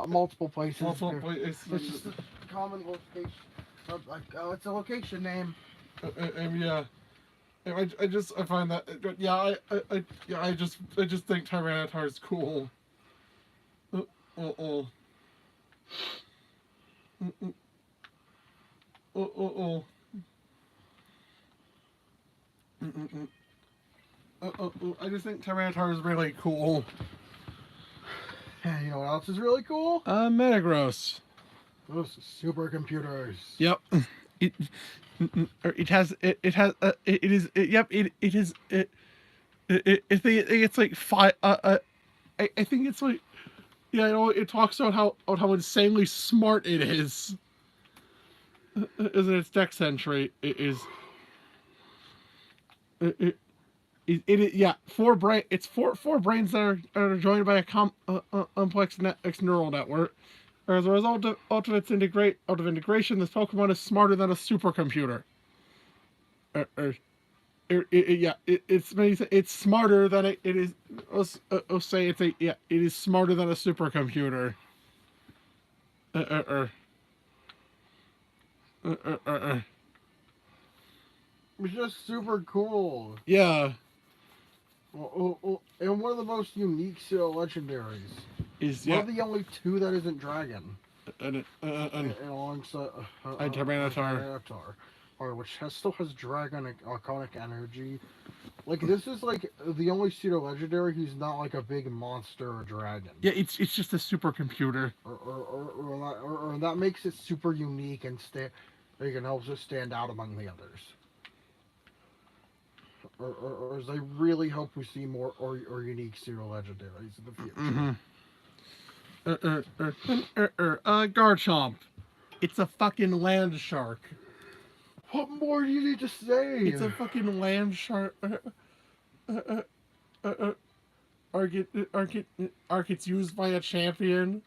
Multiple places. Multiple places. It's just a common location. It's a location name. Yeah. I find that I just think Tyranitar is cool. I just think Tyranitar is really cool. Yeah, you know what else is really cool? Metagross. Those supercomputers. Yep. It is it's like 5 I think it's like it talks about how insanely smart it is. Isn't its dex entry it's 4 brains that are joined by a complex neural network. As a result of its integration, this Pokemon is smarter than a supercomputer. It's smarter than it is. I'll say it is smarter than a supercomputer. It's just super cool. Yeah. And one of the most unique pseudo-legendaries. One of the only 2 that isn't dragon. And alongside Tyranitar. Which still has dragon iconic energy. Like, this is like the only pseudo-legendary who's not like a big monster or dragon. Yeah, it's just a supercomputer. Or that makes it super unique and helps it stand out among the others. Or as I really hope we see more or unique pseudo-legendaries in the future. Garchomp. It's a fucking land shark. What more do you need to say? It's a fucking land shark. It's used by a champion.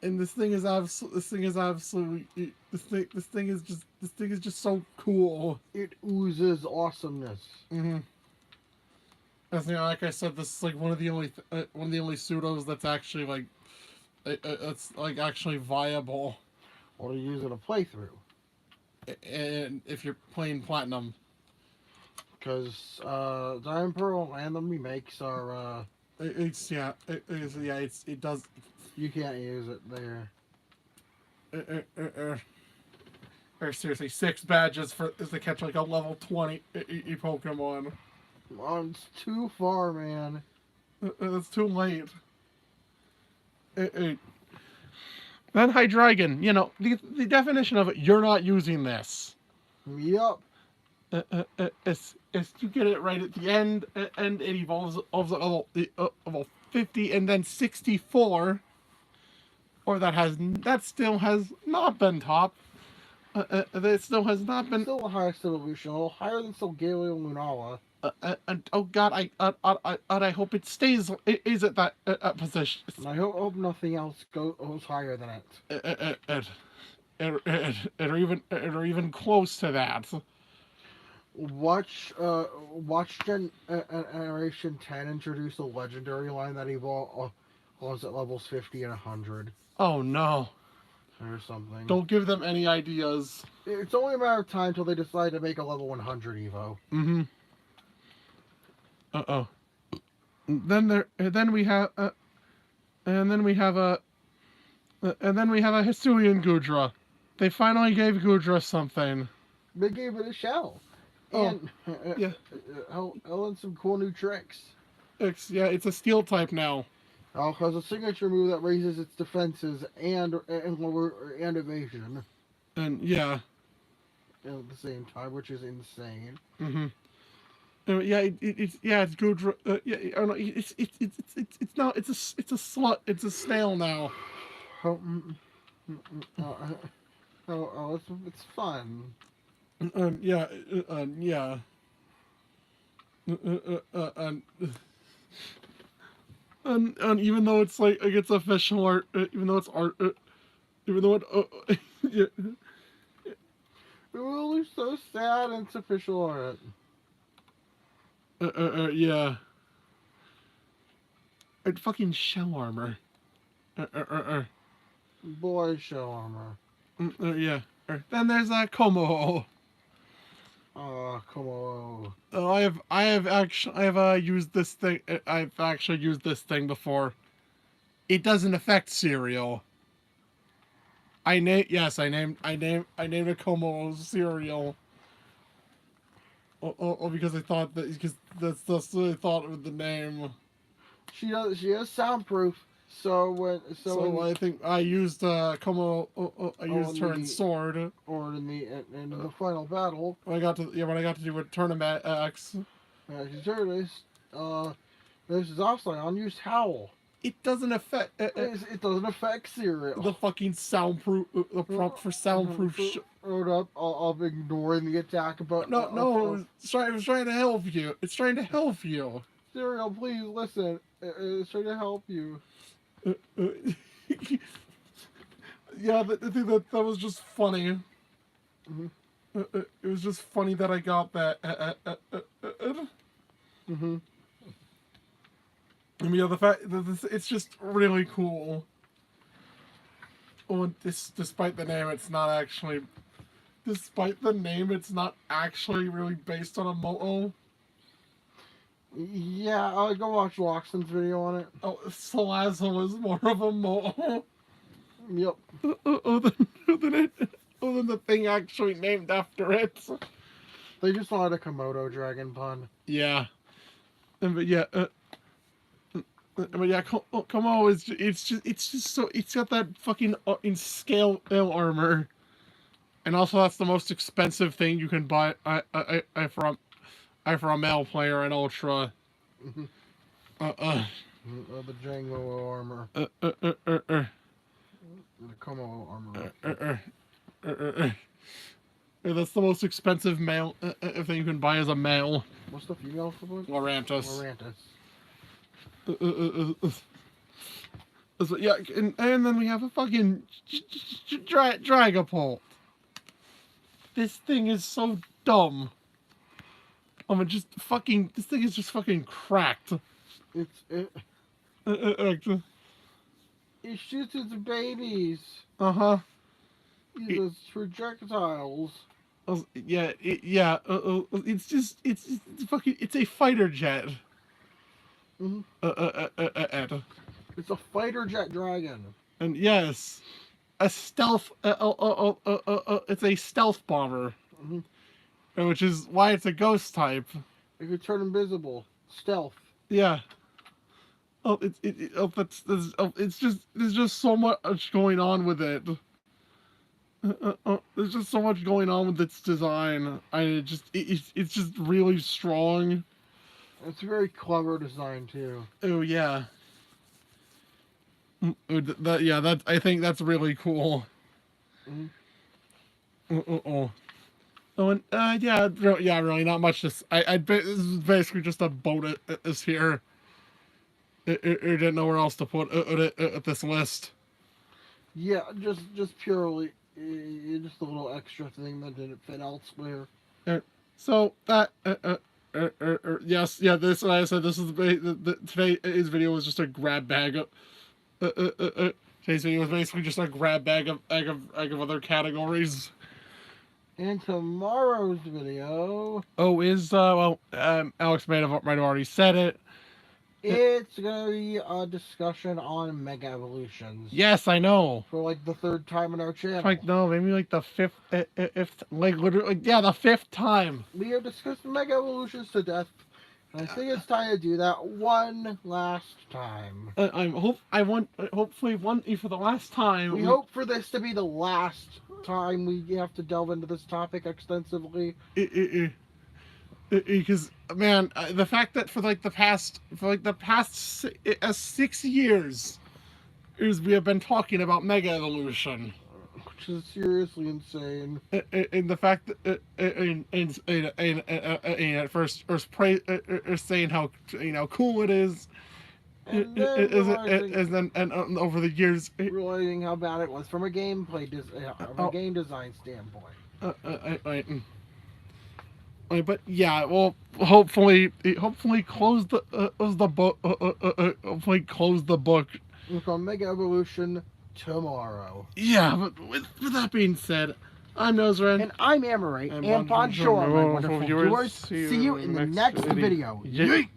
And this thing is absolutely this thing is just so cool. It oozes awesomeness. Mm-hmm. As you know, like I said, this is like one of the only pseudos that's actually like it's like actually viable. Or to use in a playthrough. And if you're playing platinum, Because Diamond Pearl and the remakes are it does. you can't use it there. Or seriously, 6 badges is to catch like a level 20 Pokemon. Oh, it's too far, man. It's too late. Then Hydreigon, you know, the definition of it, you're not using this. Yup. It's you get it right at the end, and it evolves of level 50 and then 64, or that still has not been top. That still has not been. Still the highest evolution, a little higher than Solgaleo Lunala. And oh God, I hope it stays is at that position. And I hope nothing else goes higher than it. Or even close to that. Watch Generation 10 introduce a legendary line that evolves at levels 50 and 100. Oh no. Or something. Don't give them any ideas. It's only a matter of time till they decide to make a level 100 Evo. Mm-hmm. Uh-oh. Then we have a Hisuian Gudra. They finally gave Gudra something. They gave it a shell. And yeah. and some cool new tricks. It's a steel type now. Has a signature move that raises its defenses and evasion. And yeah. At the same time, which is insane. Mm-hmm. It's Gudra. Oh no, it's now it's a slut. It's a snail now. It's fun. Yeah. And even though it's like it's official art, even though it's art, even though it, yeah. It will look so sad and it's official art. Yeah. It's fucking shell armor. Boy shell armor. Yeah. Then there's Como. Oh, Como. Oh, I have used this thing. I've actually used this thing before. It doesn't affect cereal. I named a Como cereal. Because I thought because that's what I thought of the name. She has soundproof. So I think I used Como. I used her in Sword. Or in the final battle. When I got to do a tournament X. She's heard this. This is also on use Howl. It doesn't affect. It doesn't affect cereal. The fucking soundproof. The prompt for soundproof. Showed up of ignoring the attack, but no. It's trying to help you. It's trying to help you. Cereal, please listen. It's trying to help you. Yeah, I think that was just funny. Mm-hmm. It was just funny that I got that. Mm-hmm. I mean, yeah, the fact that it's just really cool. Oh, despite the name, it's not actually. Despite the name, it's not actually really based on a Mo-O. Yeah, I'll go watch Loxton's video on it. Oh, Salazzle is more of a Mo-O. Yep. Than the thing actually named after it. They just wanted a Komodo dragon pun. Yeah. But yeah, Como is it's just so it's got that fucking in scale armor, and also that's the most expensive thing you can buy. For a male player in Ultra. The Django armor. The Como armor. That's the most expensive male thing you can buy as a male. What's the female equivalent? Lorantis. So, yeah, and then we have a fucking Dragapult. This thing is so dumb. This thing is just fucking cracked. It shoots its babies. Uh-huh. Those projectiles. Yeah, it's a fighter jet. Mm-hmm. Ed. It's a fighter jet dragon. And yes, a stealth. It's a stealth bomber, which is why it's a ghost type. It could turn invisible. Stealth. Yeah. It's just there's just so much going on with it. There's just so much going on with its design. It's just really strong. It's a very clever design too. Oh yeah. I think that's really cool. Oh, and really not much. This this is basically just a boat is here. I didn't know where else to put this list. Yeah, just purely just a little extra thing that didn't fit elsewhere. So that yes, yeah. This, like I said, this is today's video was just a grab bag. Today's video was basically just a grab bag of other categories. And tomorrow's video. Alex might have already said it. It's gonna be a discussion on Mega Evolutions. Yes, I know. For like the third time in our channel. Maybe like the fifth, literally, yeah, the fifth time. We have discussed Mega Evolutions to death. And I think it's time to do that one last time. Hopefully for the last time. We hope for this to be the last time we have to delve into this topic extensively. Because man, the fact that for the past 6 years, we have been talking about Mega Evolution, which is seriously insane. And the fact that at first saying how cool it is, and then over the years realizing how bad it was from a game design standpoint. But yeah, well, hopefully close the book. Hopefully close the book. On Mega Evolution tomorrow. Yeah, but with that being said, I'm Nozran. And I'm Amaray. And bonjour, my wonderful viewers. See you in the next video. Yeet!